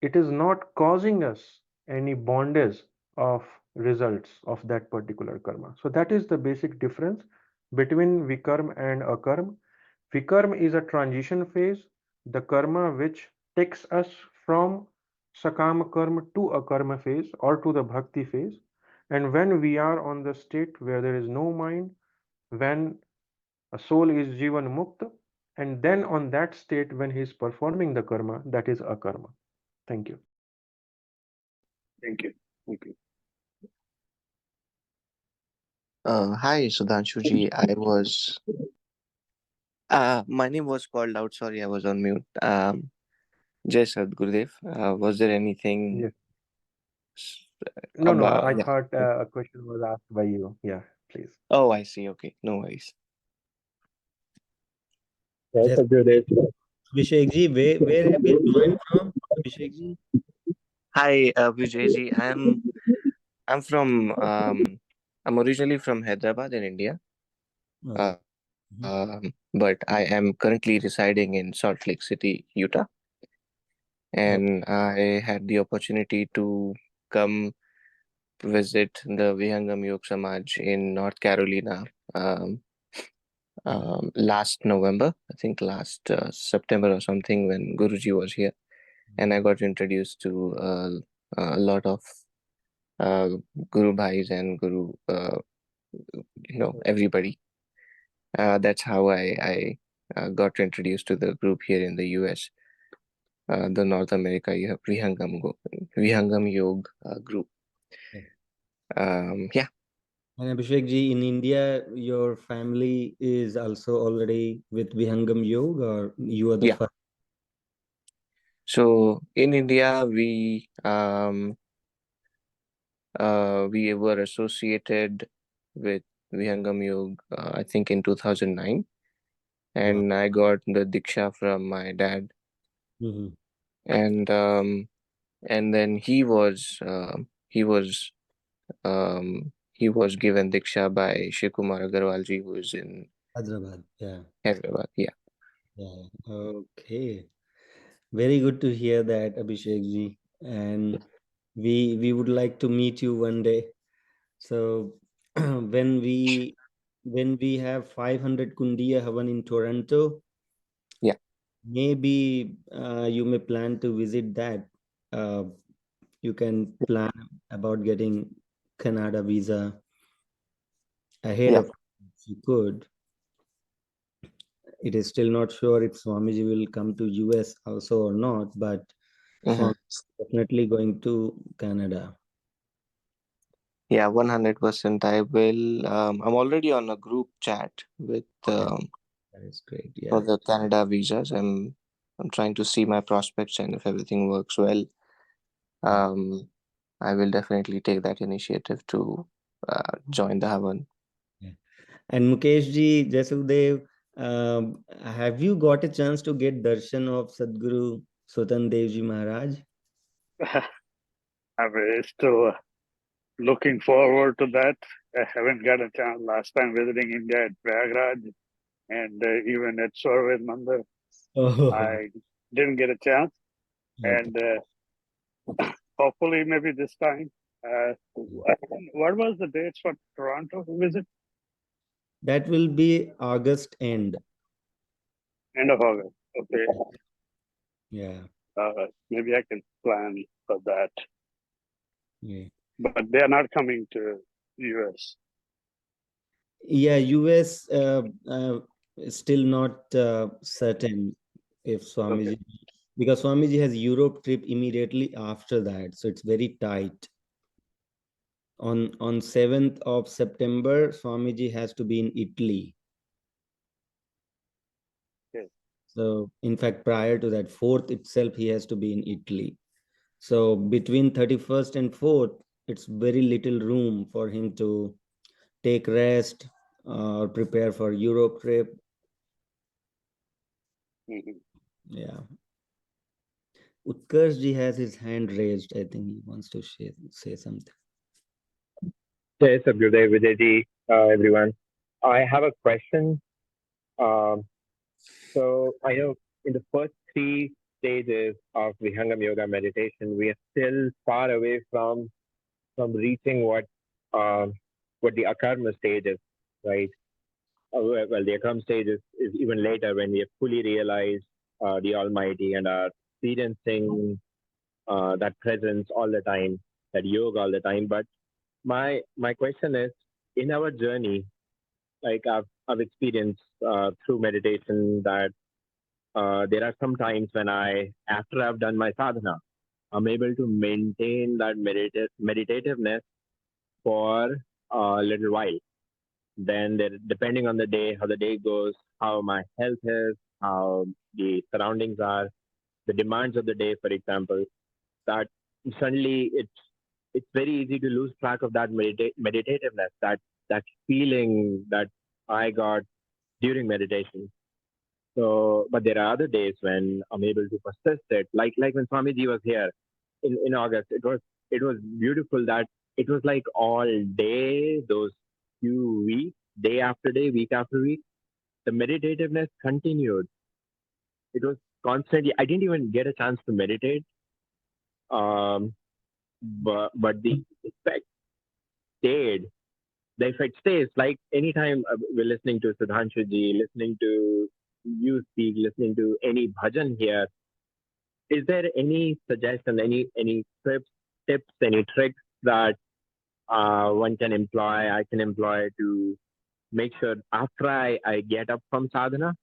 it is not causing us any bondage of results of that particular karma. So that is the basic difference between vikarma and akarma. Vikarma is a transition phase, the karma which takes us from sakama karma to akarma phase or to the bhakti phase. And when we are on the state where there is no mind, when a soul is jivan mukta, and then on that state when he is performing the karma, that is akarma. Thank you. Thank you. Thank you. Hi, Sudhanshuji. My name was called out. Sorry, I was on mute. Jai Sadgurudeo. Was there anything Yes. s- No, about? I Yeah. thought a question was asked by you. Yeah, please. Oh, I see. Okay, no worries. Yes, Abhishek ji, where have you joined from, Abhishek ji? Hi, Vijayji. I'm from I'm originally from Hyderabad in India. Okay. But I am currently residing in Salt Lake City, Utah, and I had the opportunity to come visit the Vihangam Yoga Samaj in North Carolina last November, I think last September or something, when Guruji was here, and I got introduced to a lot of Guru Bhais and Guru, everybody. That's how I got introduced to the group here in the US. The North America, you have Vihangam Yoga group. Yeah. And Abhishek ji, in India, your family is also already with Vihangam Yoga, or you are the Yeah. first? So in India, we were associated with Vihangam Yoga, I think in 2009, and Wow. I got the diksha from my dad, and then he was given diksha by Shiv Kumar Agarwal ji, who is in Hyderabad. Yeah. Hyderabad. Yeah. Yeah. Okay. Very good to hear that, Abhishek ji. And we would like to meet you one day. So when we have 500 Kundiya Havan in Toronto, Yeah. maybe you may plan to visit that. You can plan about getting Canada visa ahead Yeah. of if you could. It is still not sure if Swamiji will come to US also or not, but Swami is definitely going to Canada. Yeah, 100%. I will. I'm already on a group chat with That is great. for Yeah. the Canada visas. I'm trying to see my prospects, and if everything works well, I will definitely take that initiative to join the Havan. Yeah. And Mukesh ji, Jasudev, have you got a chance to get darshan of Sadguru Sultan Dev Ji Maharaj? I'm still looking forward to that. I haven't got a chance last time visiting India at Prayagraj and even at Swarved Mandir. Oh, I didn't get a chance, okay. and hopefully maybe this time. What was the dates for Toronto visit? That will be August end. End of August. Okay. Yeah. Maybe I can plan for that. Yeah. But they are not coming to US. Yeah, US is still not certain if Swamiji, because Swamiji has Europe trip immediately after that, so it's very tight. On 7th of September, Swamiji has to be in Italy. Okay. So in fact, prior to that, 4th itself, he has to be in Italy. So between 31st and 4th, it's very little room for him to take rest or prepare for Europe trip. Mhm. Yeah. Utkarsh ji has his hand raised. I think he wants to say something. Jai Sadgurudeo, Vijayji, everyone. I have a question. Um, so I know in the first three stages of Vihangam Yoga meditation, we are still far away from reaching what the akarma stage is, right? Well, the akarma stage is even later when we have fully realized the Almighty and are experiencing that presence all the time, that yoga all the time. But my question is, in our journey, like I've experienced through meditation that there are some times when after I've done my sadhana, I'm able to maintain that meditativeness for a little while. Then there, depending on the day, how the day goes, how my health is, how the surroundings are, the demands of the day, for example, that suddenly it's very easy to lose track of that meditativeness, that feeling that I got during meditation. So, but there are other days when I'm able to persist it. Like when Swamiji was here in August, it was beautiful that it was like all day, those few weeks, day after day, week after week, the meditativeness continued. It was constantly. I didn't even get a chance to meditate, um, but the effect stayed. The effect stays. Like anytime we're listening to Sudhanshu ji, listening to you speak, listening to any bhajan here, is there any suggestion, any tips, any tricks that one can employ, I can employ to make sure after I get up from sadhana,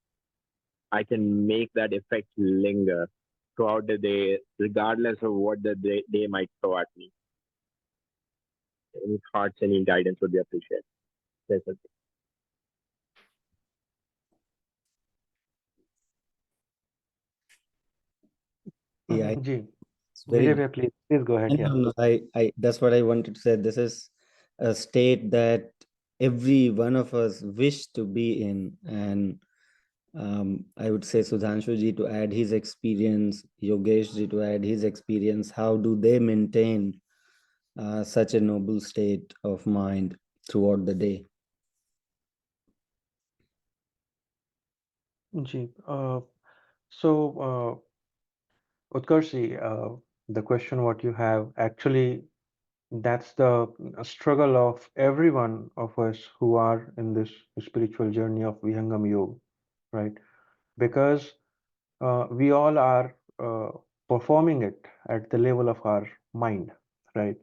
I can make that effect linger throughout the day, regardless of what the day might throw at me. Any thoughts, any guidance would be appreciated. Yes, sir. Yeah, Ji, it's very Vijay good. bhai, please go ahead. Yeah. No, I that's what I wanted to say. This is a state that every one of us wish to be in, and I would say Sudhanshu ji to add his experience, Yogesh ji to add his experience. How do they maintain such a noble state of mind throughout the day? Ji, so Utkarshi, the question what you have, actually, that's the struggle of every one of us who are in this spiritual journey of Vihangam Yoga, right? Because we all are performing it at the level of our mind, right?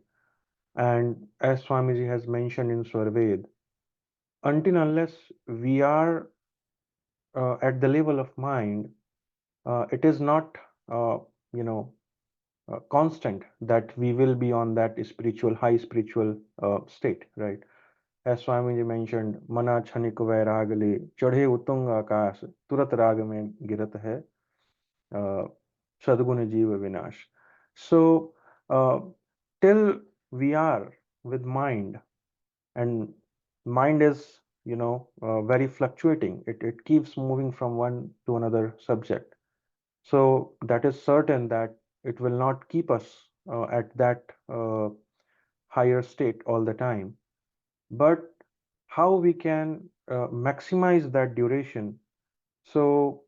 And as Swamiji has mentioned in Swarved, until unless we are at the level of mind, it is not, you know, constant that we will be on that spiritual, high spiritual state, right? As Swamiji mentioned, mana क्षणिक वैराग ले चढ़े उतुंग आकाश तुरत राग में गिरत है Sadguna Jiva Vinash. So, till we are with mind, and mind is, very fluctuating. It keeps moving from one to another subject. So, that is certain that it will not keep us at that higher state all the time. But how we can maximize that duration, so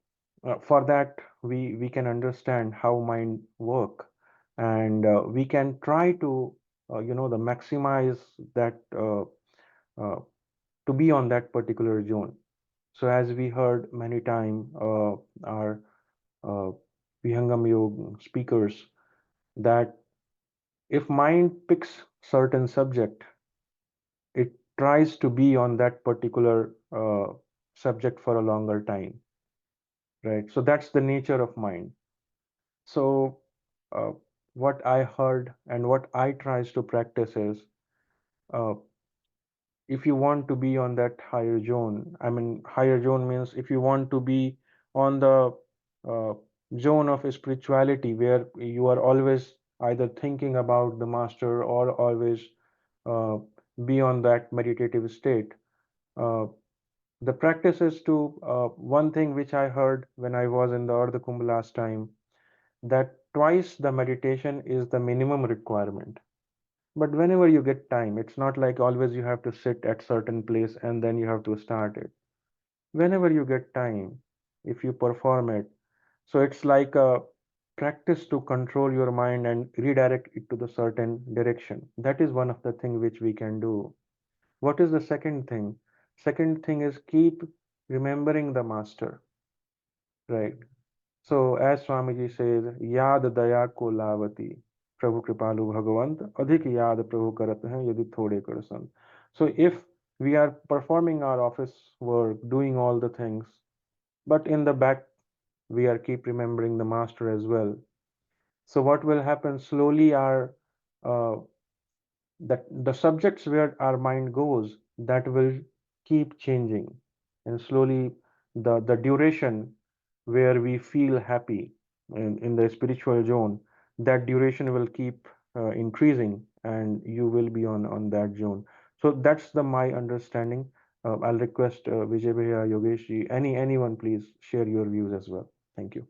for that we can understand how mind work, and we can try to the maximize that to be on that particular zone. So as we heard many times, our uh, Vihangam Yoga speakers, that if mind picks certain subject, it tries to be on that particular subject for a longer time, right? So that's the nature of mind. So uh, what I heard and what I tries to practice is, uh, if you want to be on that higher zone, I mean, higher zone means if you want to be on the uh, zone of spirituality where you are always either thinking about the master or always uh, be on that meditative state. Uh, the practice is to, one thing which I heard when I was in the Ardha Kumbh last time, that twice the meditation is the minimum requirement. But whenever you get time, it's not like always you have to sit at certain place and then you have to start it. Whenever you get time, if you perform it, so it's like a practice to control your mind and redirect it to the certain direction. That is one of the thing which we can do. What is the second thing? Second thing is keep remembering the master, right? So as Swamiji says, याद दया को लावती, प्रभु कृपालु भगवंत, अधिक याद प्रभु करत हैं यदि थोड़े कर संत. So if we are performing our office work, doing all the things, but in the back we are keep remembering the master as well. So what will happen slowly, our uh, that the subjects where our mind goes, that will keep changing, and slowly the duration where we feel happy in the spiritual zone, that duration will keep increasing and you will be on that zone. So that's the my understanding. I'll request Vijay Bhaiya, Yogesh ji, anyone please share your views as well. Thank you.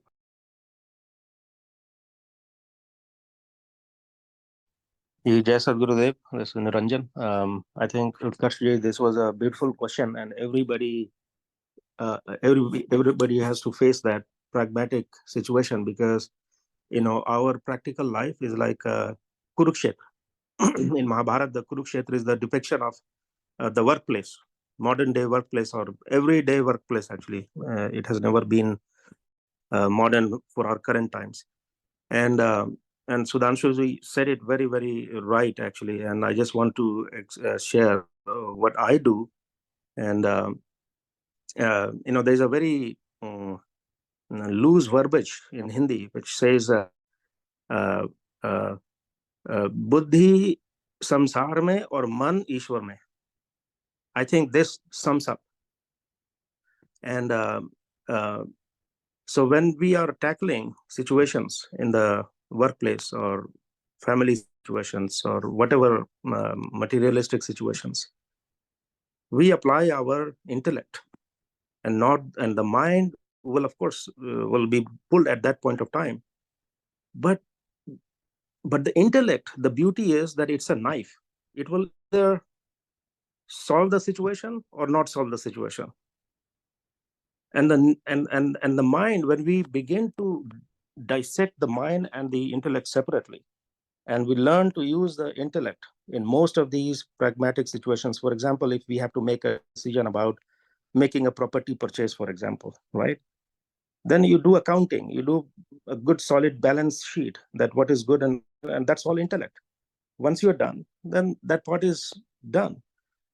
Jai Sadgurudeo, this is Niranjan. I think Utkarsh, this was a beautiful question, and everybody has to face that pragmatic situation, because our practical life is like Kurukshetra. In Mahabharata, the Kurukshetra is the depiction of the workplace, modern day workplace, or everyday workplace. Actually, it has never been modern for our current times. And Sudhanshu said it very, very right, actually. And I just want to share what I do. And there's a very loose verbiage in Hindi which says "Buddhi samsar mein aur man Ishwar mein." I think this sums up. And so when we are tackling situations in the workplace or family situations or whatever materialistic situations, we apply our intellect, and the mind will, of course, will be pulled at that point of time. But the intellect, the beauty is that it's a knife. It will either solve the situation or not solve the situation. And the mind, when we begin to dissect the mind and the intellect separately, and we learn to use the intellect in most of these pragmatic situations. For example, if we have to make a decision about making a property purchase, for example, right? Then you do accounting, you do a good solid balance sheet, that what is good, and that's all intellect. Once you're done, then that part is done.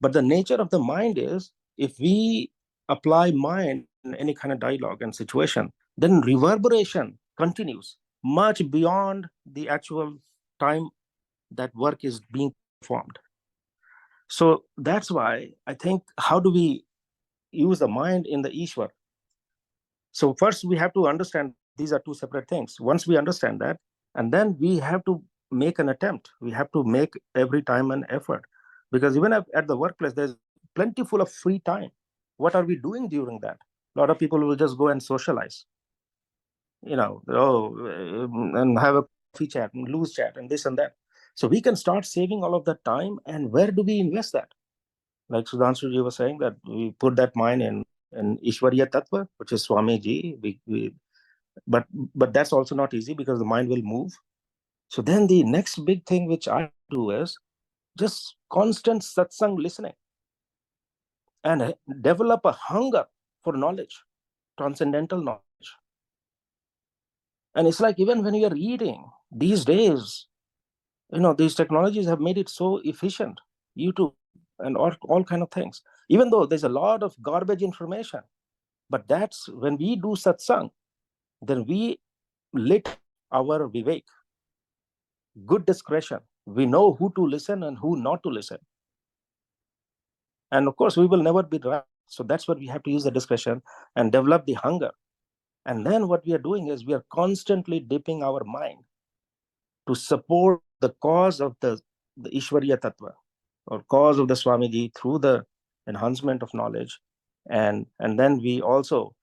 But the nature of the mind is, if we apply mind in any kind of dialogue and situation, then reverberation continues much beyond the actual time that work is being performed. So that's why I think, how do we use the mind in the Ishwar? So first we have to understand these are two separate things. Once we understand that, and then we have to make an attempt. We have to make every time an effort, because even at the workplace, there's plenty full of free time. What are we doing during that? A lot of people will just go and socialize, and have a coffee chat and loose chat and this and that. So we can start saving all of that time. And where do we invest that? Like Sudhanshu was saying, that we put that mind in Ishwariya Tattva, which is Swamiji. But that's also not easy, because the mind will move. So then the next big thing which I do is just constant satsang listening and develop a hunger for knowledge, transcendental knowledge. And it's like even when you're reading these days, these technologies have made it so efficient, YouTube and all kind of things, even though there's a lot of garbage information. But that's when we do satsang, then we lit our vivek, good discretion. We know who to listen and who not to listen. And of course, we will never be right. So that's what we have to use the discretion and develop the hunger. And then what we are doing is we are constantly dipping our mind to support the cause of the Ishwariya Tattva or cause of the Swamiji through the enhancement of knowledge. And then we also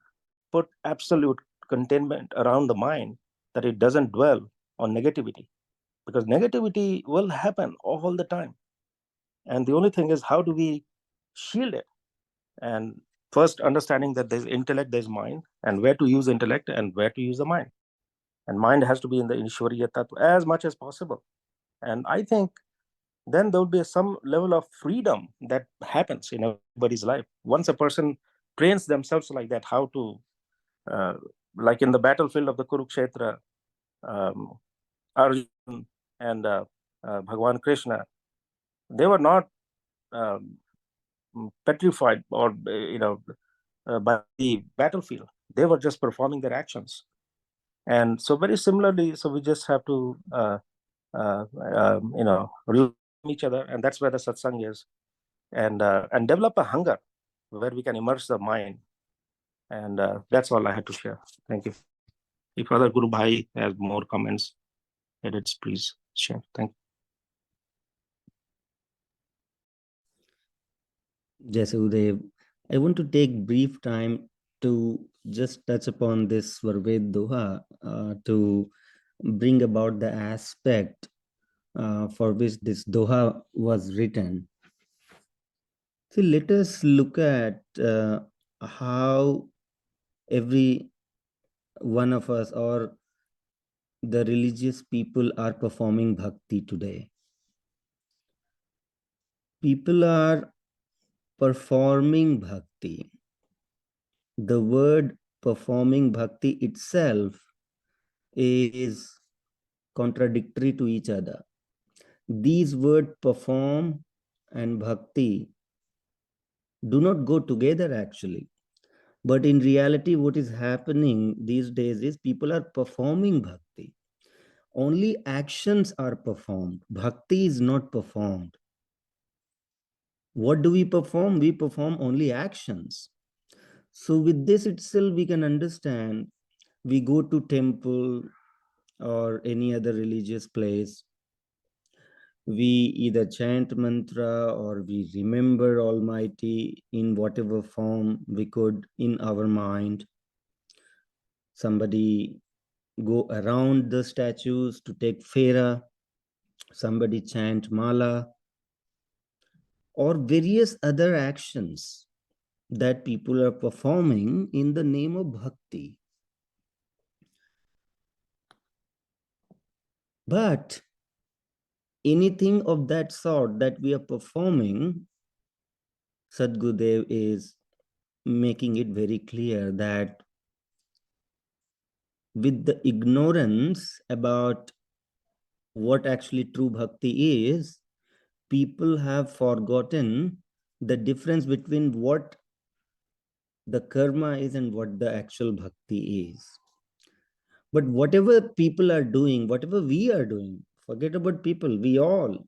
put absolute containment around the mind that it doesn't dwell on negativity, because negativity will happen all the time. And the only thing is, how do we shield it? And first, understanding that there's intellect, there's mind, and where to use intellect and where to use the mind. And mind has to be in the Ishwariya Tattva as much as possible. And I think then there will be some level of freedom that happens in everybody's life. Once a person trains themselves like that, how to, like in the battlefield of the Kurukshetra, Arjun and Bhagwan Krishna, they were not petrified or by the battlefield. They were just performing their actions. And so very similarly, so we just have to relate each other, and that's where the satsang is, and develop a hunger where we can immerse the mind. And that's all I had to share. Thank you. If other Guru Bhai has more comments, edits, please share. Thank you. Jasudev, I want to take brief time to just touch upon this Swarved Doha to bring about the aspect for which this Doha was written. So let us look at how every one of us or the religious people are performing bhakti today. People are performing bhakti. The word performing bhakti itself is contradictory to each other. These words perform and bhakti do not go together actually. But in reality, what is happening these days is people are performing bhakti. Only actions are performed. Bhakti is not performed. What do we perform? We perform only actions. So with this itself, we can understand, we go to temple or any other religious place, we either chant mantra or we remember Almighty in whatever form we could in our mind. Somebody go around the statues to take fera, somebody chant mala, or various other actions that people are performing in the name of bhakti. But anything of that sort that we are performing, Sadgurudeo is making it very clear that with the ignorance about what actually true bhakti is, people have forgotten the difference between what the karma is and what the actual bhakti is. But whatever people are doing, whatever we are doing, forget about people, we all,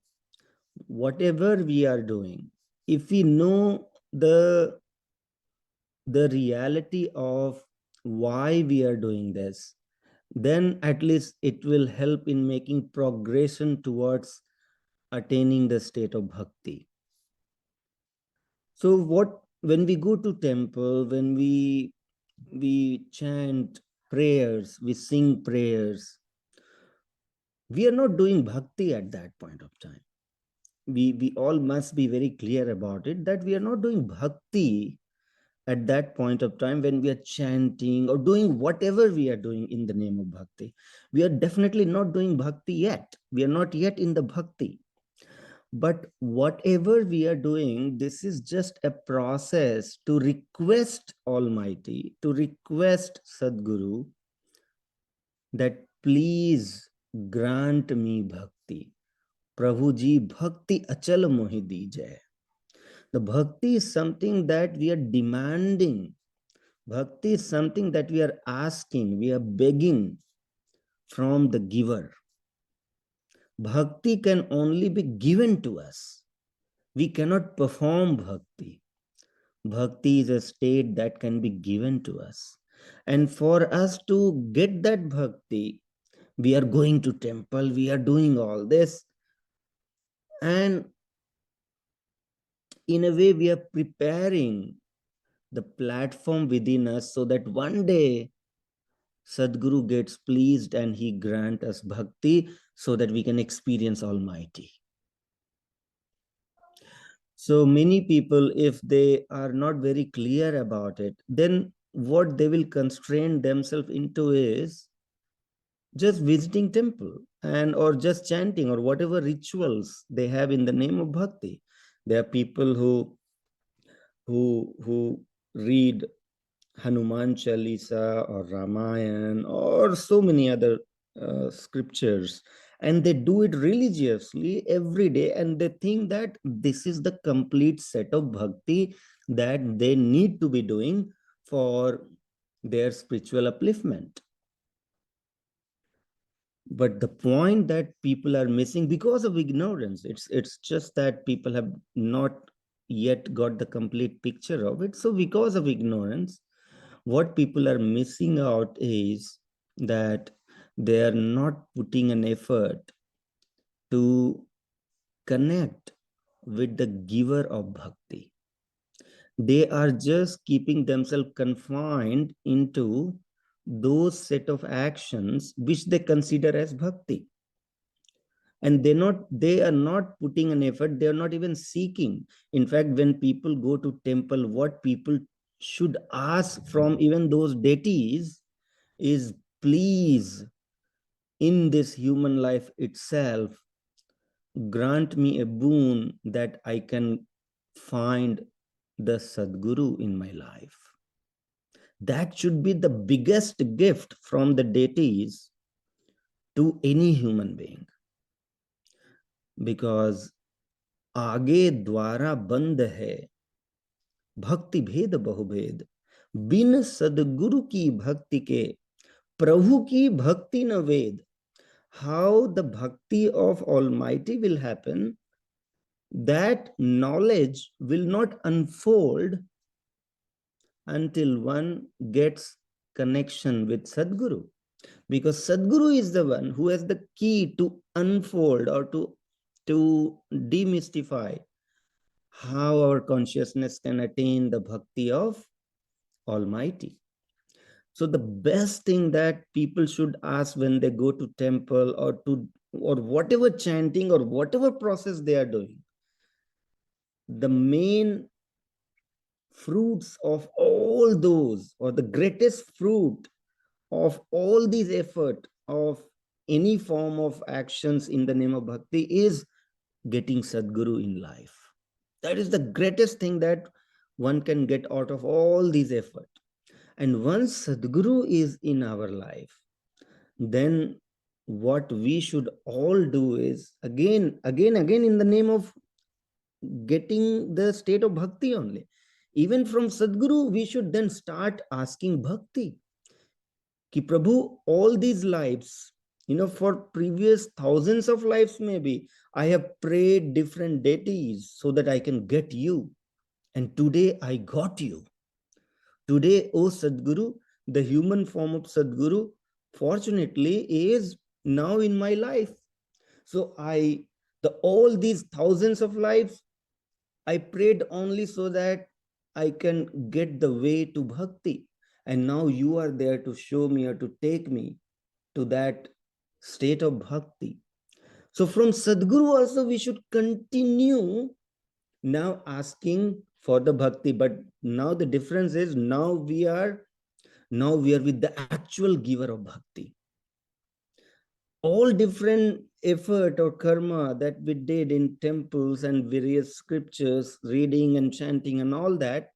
whatever we are doing, if we know the reality of why we are doing this, then at least it will help in making progression towards attaining the state of bhakti. So when we go to temple, when we chant prayers, we sing prayers, we are not doing bhakti at that point of time. We all must be very clear about it, that we are not doing bhakti at that point of time when we are chanting or doing whatever we are doing in the name of bhakti. We are definitely not doing bhakti yet. We are not yet in the bhakti. But whatever we are doing, this is just a process to request Almighty, to request Sadguru that please grant me bhakti. Prabhu ji, bhakti achal mohi dijaye. The bhakti is something that we are demanding. Bhakti is something that we are asking, we are begging from the giver. Bhakti can only be given to us. We cannot perform bhakti. Bhakti is a state that can be given to us. And for us to get that bhakti, we are going to temple, we are doing all this. And in a way, we are preparing the platform within us so that one day Sadguru gets pleased and he grants us bhakti so that we can experience Almighty. So many people, if they are not very clear about it, then what they will constrain themselves into is just visiting temple and or just chanting or whatever rituals they have in the name of bhakti. There are people who read Hanuman Chalisa or Ramayan or so many other scriptures, and they do it religiously every day, and they think that this is the complete set of bhakti that they need to be doing for their spiritual upliftment. But the point that people are missing because of ignorance, it's just that people have not yet got the complete picture of it. So because of ignorance, what people are missing out is that they are not putting an effort to connect with the giver of bhakti. They are just keeping themselves confined into those set of actions which they consider as bhakti. And they are not putting an effort, they are not even seeking. In fact, when people go to temple, what people should ask from even those deities is, please, in this human life itself, grant me a boon that I can find the Sadguru in my life. That should be the biggest gift from the deities to any human being. Because आगे द्वारा बंद है, भक्ति भेद बहुभेद, बिन सदगुरु की भक्ति के प्रभु की भक्ति न वेद. How the bhakti of Almighty will happen, that knowledge will not unfold until one gets connection with Sadguru. Because Sadguru is the one who has the key to unfold or to demystify how our consciousness can attain the bhakti of Almighty. So the best thing that people should ask when they go to temple or whatever chanting or whatever process they are doing, the main fruits of all those, or the greatest fruit of all these effort of any form of actions in the name of bhakti is getting Sadguru in life. That is the greatest thing that one can get out of all these effort. And once Sadguru is in our life, then what we should all do is again in the name of getting the state of bhakti only. Even from Sadguru, we should then start asking bhakti. Ki Prabhu, all these lives, for previous thousands of lives maybe, I have prayed different deities so that I can get you. And today I got you. Today, O Sadguru, the human form of Sadguru, fortunately, is now in my life. So all these thousands of lives, I prayed only so that I can get the way to bhakti. And now you are there to show me or to take me to that state of bhakti. So from Sadguru also we should continue now asking for the bhakti. But now the difference is now we are with the actual giver of bhakti. All different effort or karma that we did in temples and various scriptures, reading and chanting and all that,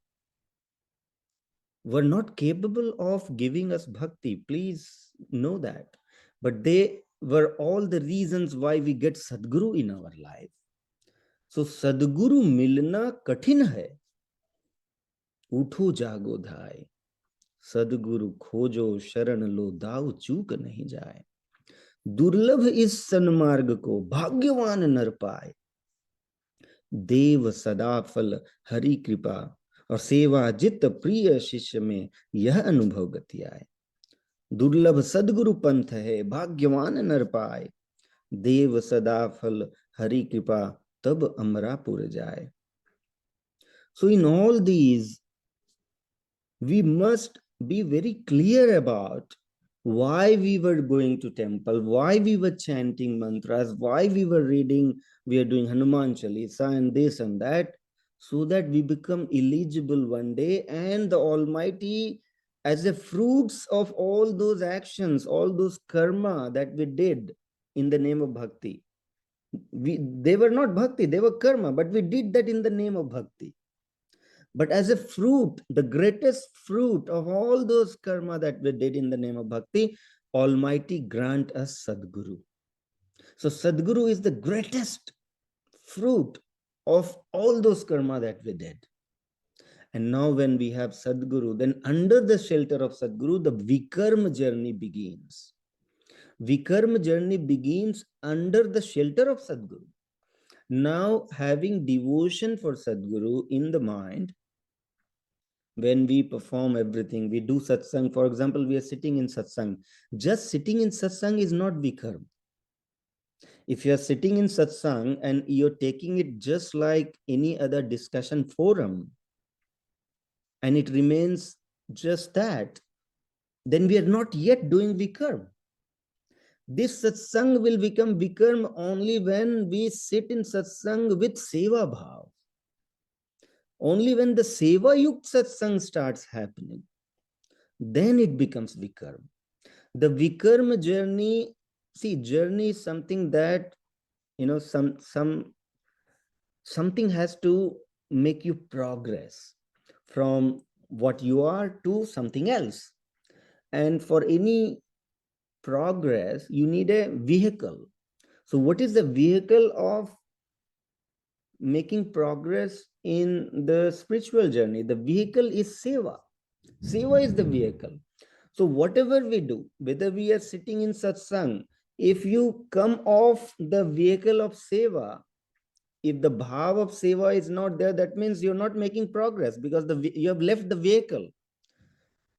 were not capable of giving us bhakti. Please know that. But they were all the reasons why we get Sadguru in our life. So Sadguru milna kathin hai. Utho jago dhai. Sadguru खोजो शरण लो दाव चूक नहीं जाए. दुर्लभ इस सन्मार्ग को भाग्यवान नर पाए. देव सदा फल हरि कृपा और सेवा जित प्रिय शिष्य में यह अनुभव गति आए. दुर्लभ सदगुरु पंथ है भाग्यवान नर पाए. देव सदा फल हरि कृपा तब अमरापुर जाए. So in all these, we must be very clear about why we were going to temple, why we were chanting mantras, why we were reading, we are doing Hanuman Chalisa and this and that, so that we become eligible one day, and the Almighty, as the fruits of all those actions, all those karma that we did in the name of bhakti, they were not bhakti, they were karma, but we did that in the name of bhakti. But as a fruit, the greatest fruit of all those karma that we did in the name of bhakti, Almighty grant us Sadguru. So Sadguru is the greatest fruit of all those karma that we did. And now when we have Sadguru, then under the shelter of Sadguru, the Vikarma journey begins. Vikarma journey begins under the shelter of Sadguru. Now having devotion for Sadguru in the mind, when we perform everything, we do satsang. For example, we are sitting in satsang. Just sitting in satsang is not vikarma. If you are sitting in satsang and you're taking it just like any other discussion forum, and it remains just that, then we are not yet doing vikarma. This satsang will become vikarma only when we sit in satsang with seva bhav. Only when the seva yukt satsang starts happening, then it becomes vikarma. The vikarma journey, see, journey is something that, something has to make you progress from what you are to something else. And for any progress, you need a vehicle. So what is the vehicle of making progress in the spiritual journey? The vehicle is seva. Seva is the vehicle. So whatever we do, whether we are sitting in satsang, if you come off the vehicle of seva, if the bhav of seva is not there, that means you're not making progress, because you have left the vehicle.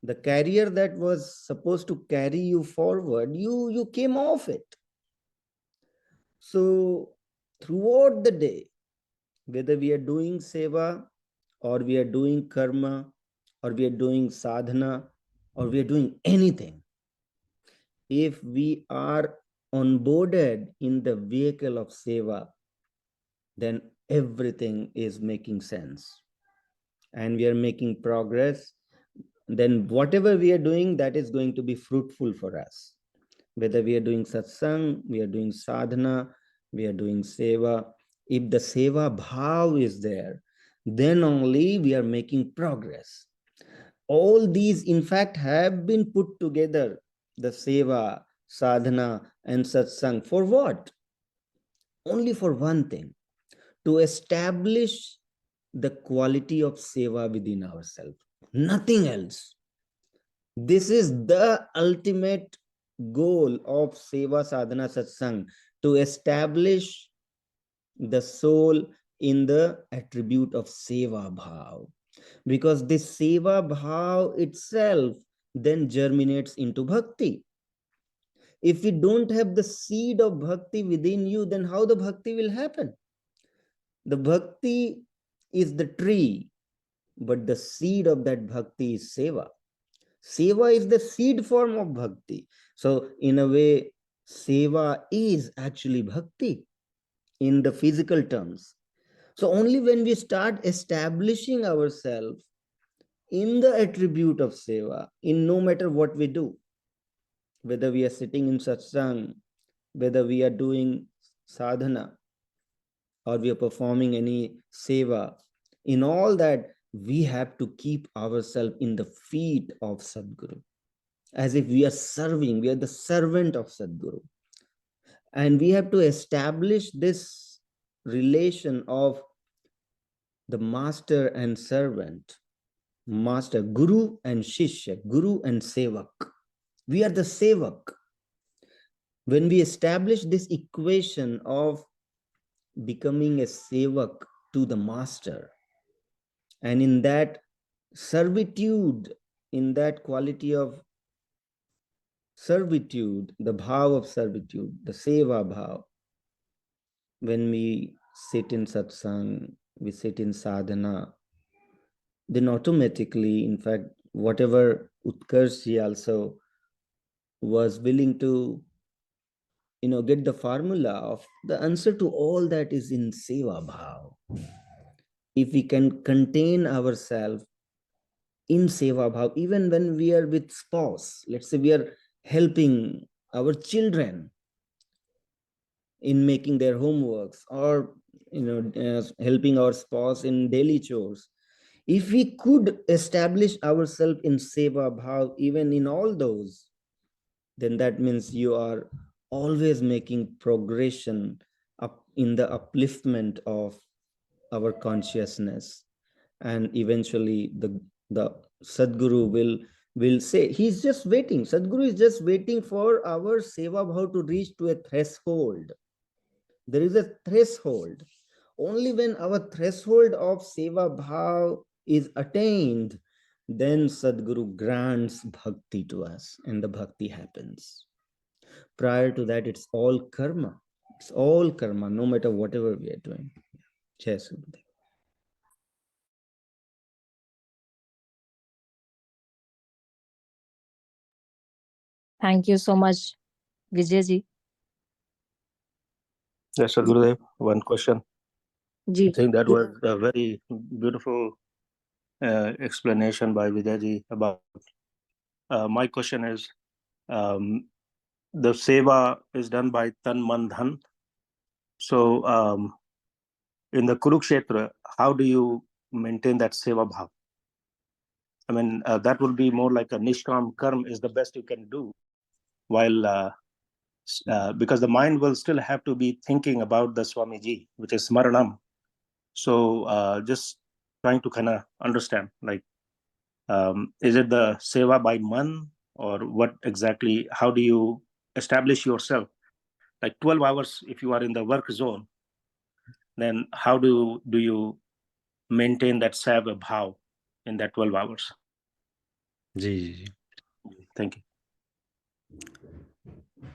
The carrier that was supposed to carry you forward, you came off it. So throughout the day, whether we are doing seva, or we are doing karma, or we are doing sadhana, or we are doing anything, if we are onboarded in the vehicle of seva, then everything is making sense and we are making progress. Then whatever we are doing, that is going to be fruitful for us. Whether we are doing satsang, we are doing sadhana, we are doing seva, if the seva bhav is there, then only we are making progress. All these, in fact, have been put together, the seva, sadhana, and satsang. For what? Only for one thing, to establish the quality of seva within ourselves. Nothing else. This is the ultimate goal of seva, sadhana, satsang, to establish the soul in the attribute of seva bhav. Because this seva bhav itself then germinates into bhakti. If we don't have the seed of bhakti within you, then how the bhakti will happen? The bhakti is the tree, but the seed of that bhakti is seva. Seva is the seed form of bhakti. So in a way, seva is actually bhakti in the physical terms. So only when we start establishing ourselves in the attribute of seva, in no matter what we do, whether we are sitting in satsang, whether we are doing sadhana, or we are performing any seva, in all that, we have to keep ourselves in the feet of Sadguru, as if we are serving, we are the servant of Sadguru. And we have to establish this relation of the master and servant, master, guru and shishya, guru and sevak. We are the sevak. When we establish this equation of becoming a sevak to the master, and in that servitude, in that quality of servitude, the bhav of servitude, the seva bhav, when we sit in satsang, we sit in sadhana, then automatically, in fact, whatever Utkarsh also was willing to, get the formula of the answer to all that is in seva bhav. If we can contain ourselves in seva bhav, even when we are with spouse, let's say we are helping our children in making their homeworks, or helping our spouse in daily chores, if we could establish ourselves in seva bhav even in all those, then that means you are always making progression up in the upliftment of our consciousness. And eventually the Sadguru will say, he's just waiting. Sadguru is just waiting for our seva bhav to reach to a threshold. There is a threshold. Only when our threshold of seva bhav is attained, then Sadguru grants bhakti to us, and the bhakti happens. Prior to that, it's all karma. It's all karma, no matter whatever we are doing. Jai Sadguru. Thank you so much, Vijayji. Yes, Sadgurudeo, one question. I Ji. think that was a very beautiful explanation by Vijayji about. My question is, the seva is done by tan, man, dhan. So in the Kurukshetra, how do you maintain that seva bhav? I mean, that would be more like a nishkam karma is the best you can do, while because the mind will still have to be thinking about the Swamiji, which is smaranam. So just trying to kind of understand, like, is it the seva by man, or what exactly? How do you establish yourself? Like 12 hours, if you are in the work zone, then how do you maintain that seva bhav in that 12 hours? Ji. Thank you.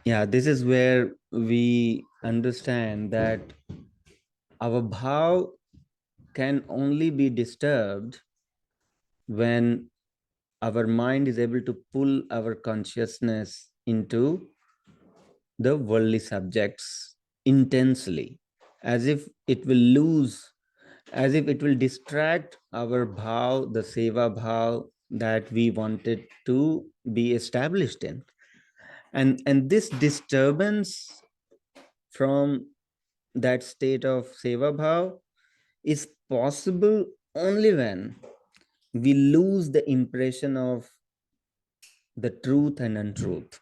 Yeah, this is where we understand that our bhav can only be disturbed when our mind is able to pull our consciousness into the worldly subjects intensely, as if it will distract our bhav, the seva bhav that we wanted to be established in. And this disturbance from that state of seva bhav is possible only when we lose the impression of the truth and untruth.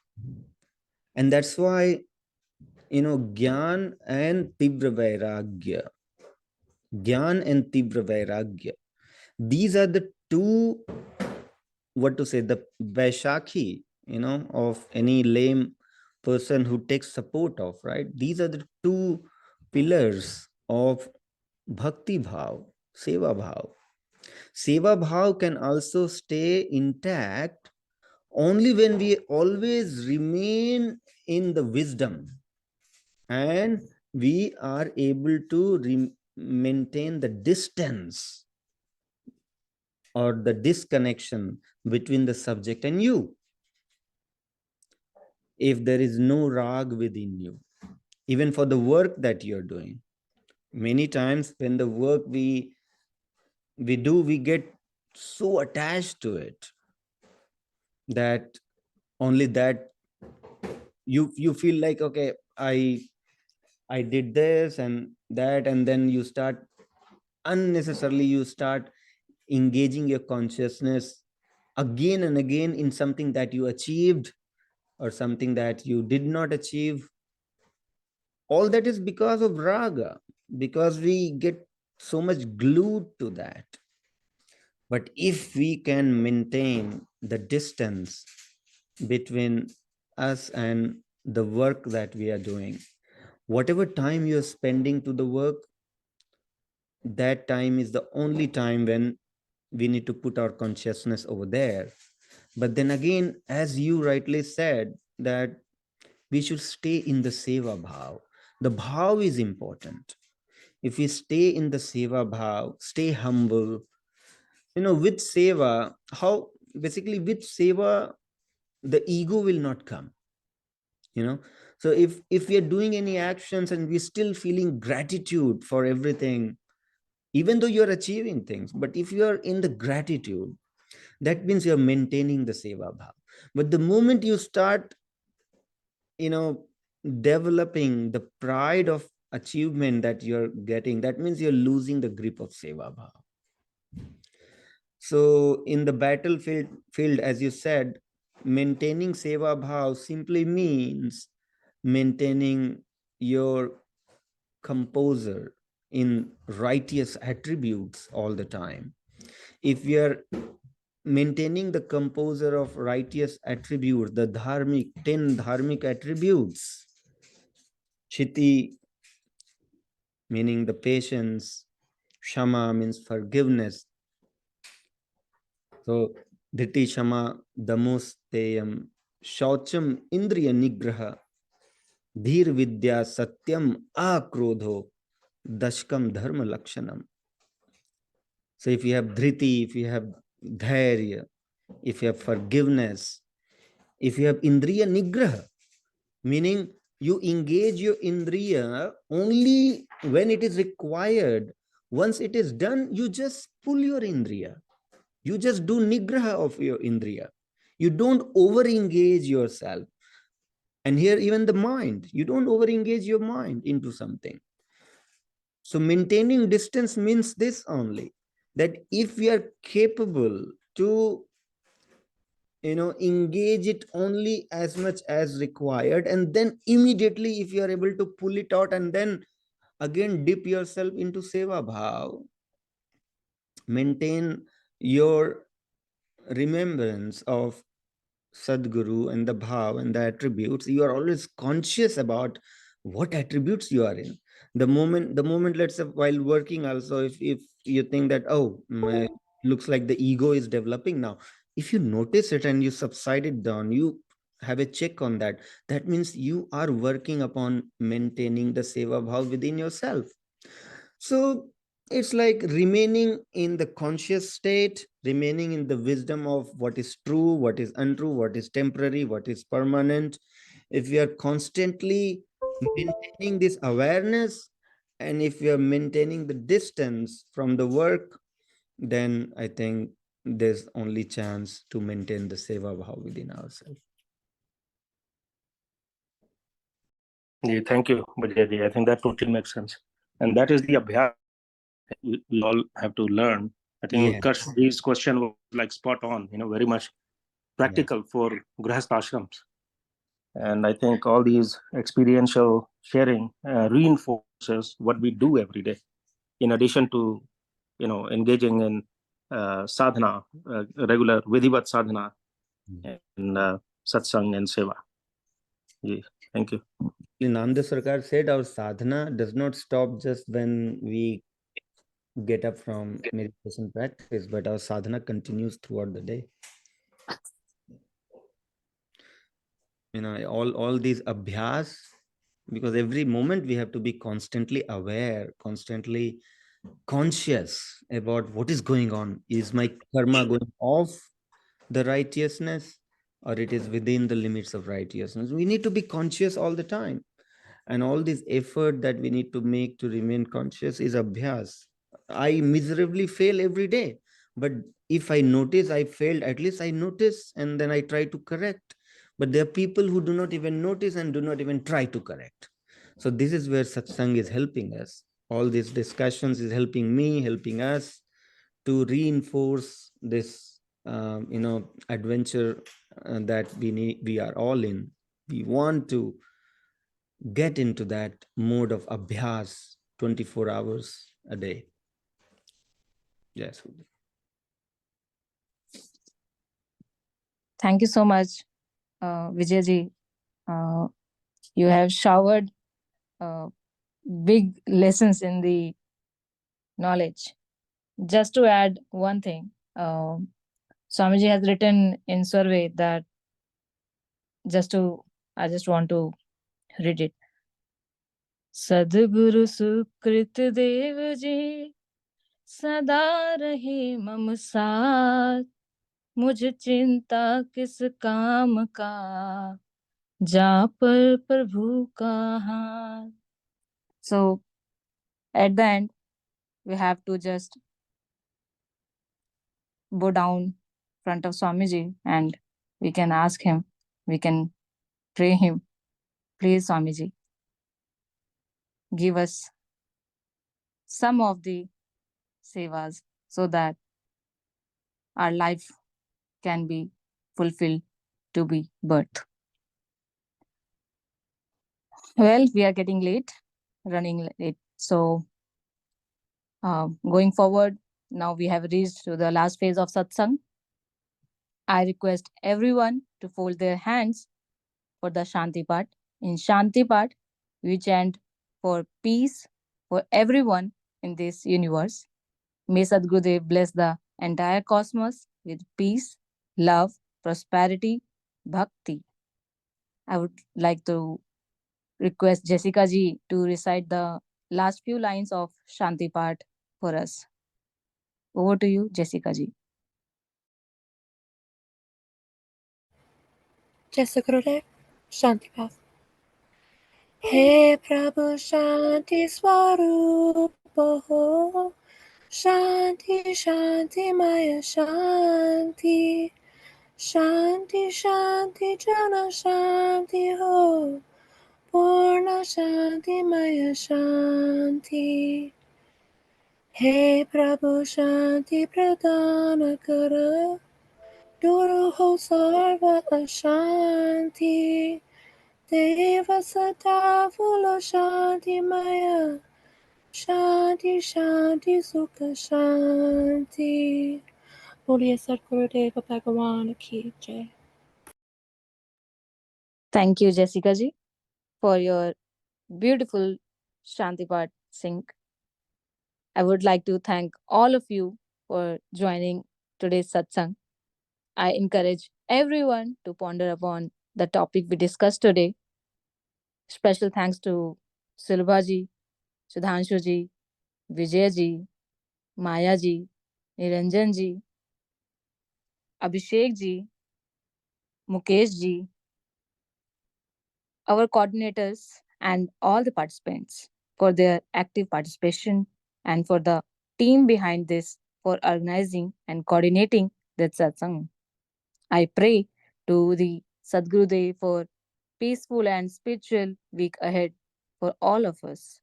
And that's why, Gyaan and Tibra Vairagya, these are the two, the Vaishakhi, of any lame person who takes support of, right? These are the two pillars of Bhakti Bhav, Seva Bhav. Seva Bhav can also stay intact only when we always remain in the wisdom, and we are able to maintain the distance or the disconnection between the subject and you. If there is no rag within you, even for the work that you're doing, many times when the work we do, we get so attached to it that only that you feel like, okay, I did this and that, and then you start unnecessarily, you start engaging your consciousness again and again in something that you achieved or something that you did not achieve. All that is because of raga, because we get so much glued to that. But if we can maintain the distance between us and the work that we are doing, whatever time you're spending to the work, that time is the only time when we need to put our consciousness over there. But then again, as you rightly said, that we should stay in the seva bhav. The bhav is important. If we stay in the seva bhav, stay humble, with seva, how basically with seva, the ego will not come. So if we are doing any actions and we're still feeling gratitude for everything, even though you're achieving things, but if you're in the gratitude, that means you're maintaining the seva bhav. But the moment you start developing the pride of achievement that you're getting, that means you're losing the grip of seva bhav. So in the battlefield, as you said, maintaining seva bhav simply means maintaining your composer in righteous attributes all the time. If we are maintaining the composer of righteous attributes, the 10 dharmic attributes, Chiti meaning the patience, Shama means forgiveness. So Dhiti Shama Damosteyam Shaucham Indriya Nigraha Dhir Vidya Satyam Akrodho Dashkam Dharma Lakshanam. So if you have dhriti, if you have dhairya, if you have forgiveness, if you have indriya nigraha, meaning you engage your indriya only when it is required. Once it is done, you just pull your indriya. You just do nigraha of your indriya. You don't over-engage yourself. And here even the mind, you don't over-engage your mind into something. So maintaining distance means this only, that if we are capable to engage it only as much as required, and then immediately if you are able to pull it out and then again dip yourself into seva bhav, maintain your remembrance of Sadguru and the bhav and the attributes, you are always conscious about what attributes you are in. The moment, let's say while working also, if you think that, oh, looks like the ego is developing now, if you notice it and you subside it down, you have a check on that. That means you are working upon maintaining the seva bhav within yourself. So it's like remaining in the conscious state, remaining in the wisdom of what is true, what is untrue, what is temporary, what is permanent. If we are constantly maintaining this awareness, and if we are maintaining the distance from the work, then I think there's only chance to maintain the seva bhav within ourselves. Yeah, thank you, Bajaj. I think that totally makes sense. And that is the abhyas we all have to learn. I think Karsh's question was like spot on, very much practical for grahastha ashrams. And I think all these experiential sharing reinforces what we do every day, in addition to, engaging in sadhana, regular vidhivat sadhana, and satsang and seva. Yeah, thank you. Nanda Sarkar said our sadhana does not stop just when we get up from meditation practice, but our sadhana continues throughout the day. All these abhyas, because every moment we have to be constantly aware, constantly conscious about what is going on. Is my karma going off the righteousness, or it is within the limits of righteousness? We need to be conscious all the time. And all this effort that we need to make to remain conscious is abhyas. I miserably fail every day, but if I notice I failed, at least I notice and then I try to correct. But there are people who do not even notice and do not even try to correct. So this is where satsang is helping us. All these discussions is helping me, helping us to reinforce this adventure that we are all in. We want to get into that mode of abhyas 24 hours a day. Yes. Thank you so much, Vijayji. You have showered big lessons in the knowledge. Just to add one thing, Swamiji has written in survey that I just want to read it. Sadguru Sukrit Dev Ji सदा रहे मम साथ मुझ चिंता किस काम का जा पर प्रभु का हाथ. So at the end we have to just bow down front of Swamiji and we can ask him, we can pray him, please Swamiji, give us some of the sevas so that our life can be fulfilled to be birth. Well, we are getting late, running late. So going forward, now we have reached to the last phase of satsang. I request everyone to fold their hands for the Shanti part. In Shanti part, we chant for peace for everyone in this universe. May Sadgurudeo bless the entire cosmos with peace, love, prosperity, bhakti. I would like to request Jessica ji to recite the last few lines of Shanti part for us. Over to you, Jessica ji. जय सद्गुरुदेव. शांति पाठ. हे प्रभु शांति स्वरूप हो, शांति शांति मय शांति, शांति शांति जन शांति हो, पूर्ण शांति मय शांति. हे प्रभु शांति प्रदान कर, दूर हो सर्व अशांति. देव सदा फूल शांतिमय, शांति शांति सुख शांति. बोलिए सद्गुरुदेव भगवान की जय. Thank you, Jessica ji, for your beautiful Shanti part sing. I would like to thank all of you for joining today's satsang. I encourage everyone to ponder upon the topic we discussed today. Special thanks to Silva ji, Sudhanshu ji, Vijay ji, Maya ji, Niranjan ji, Abhishek ji, Mukesh ji, our coordinators and all the participants for their active participation and for the team behind this for organizing and coordinating this satsang. I pray to the Sadgurudeo for peaceful and spiritual week ahead for all of us.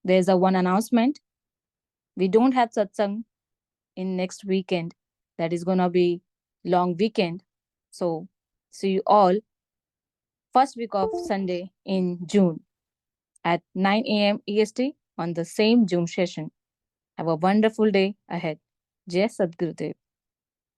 There's a one announcement. We don't have satsang in next weekend. That is gonna be long weekend. So see you all first week of Sunday in June at 9 a.m. EST on the same Zoom session. Have a wonderful day ahead. Jai Sadgurudeo.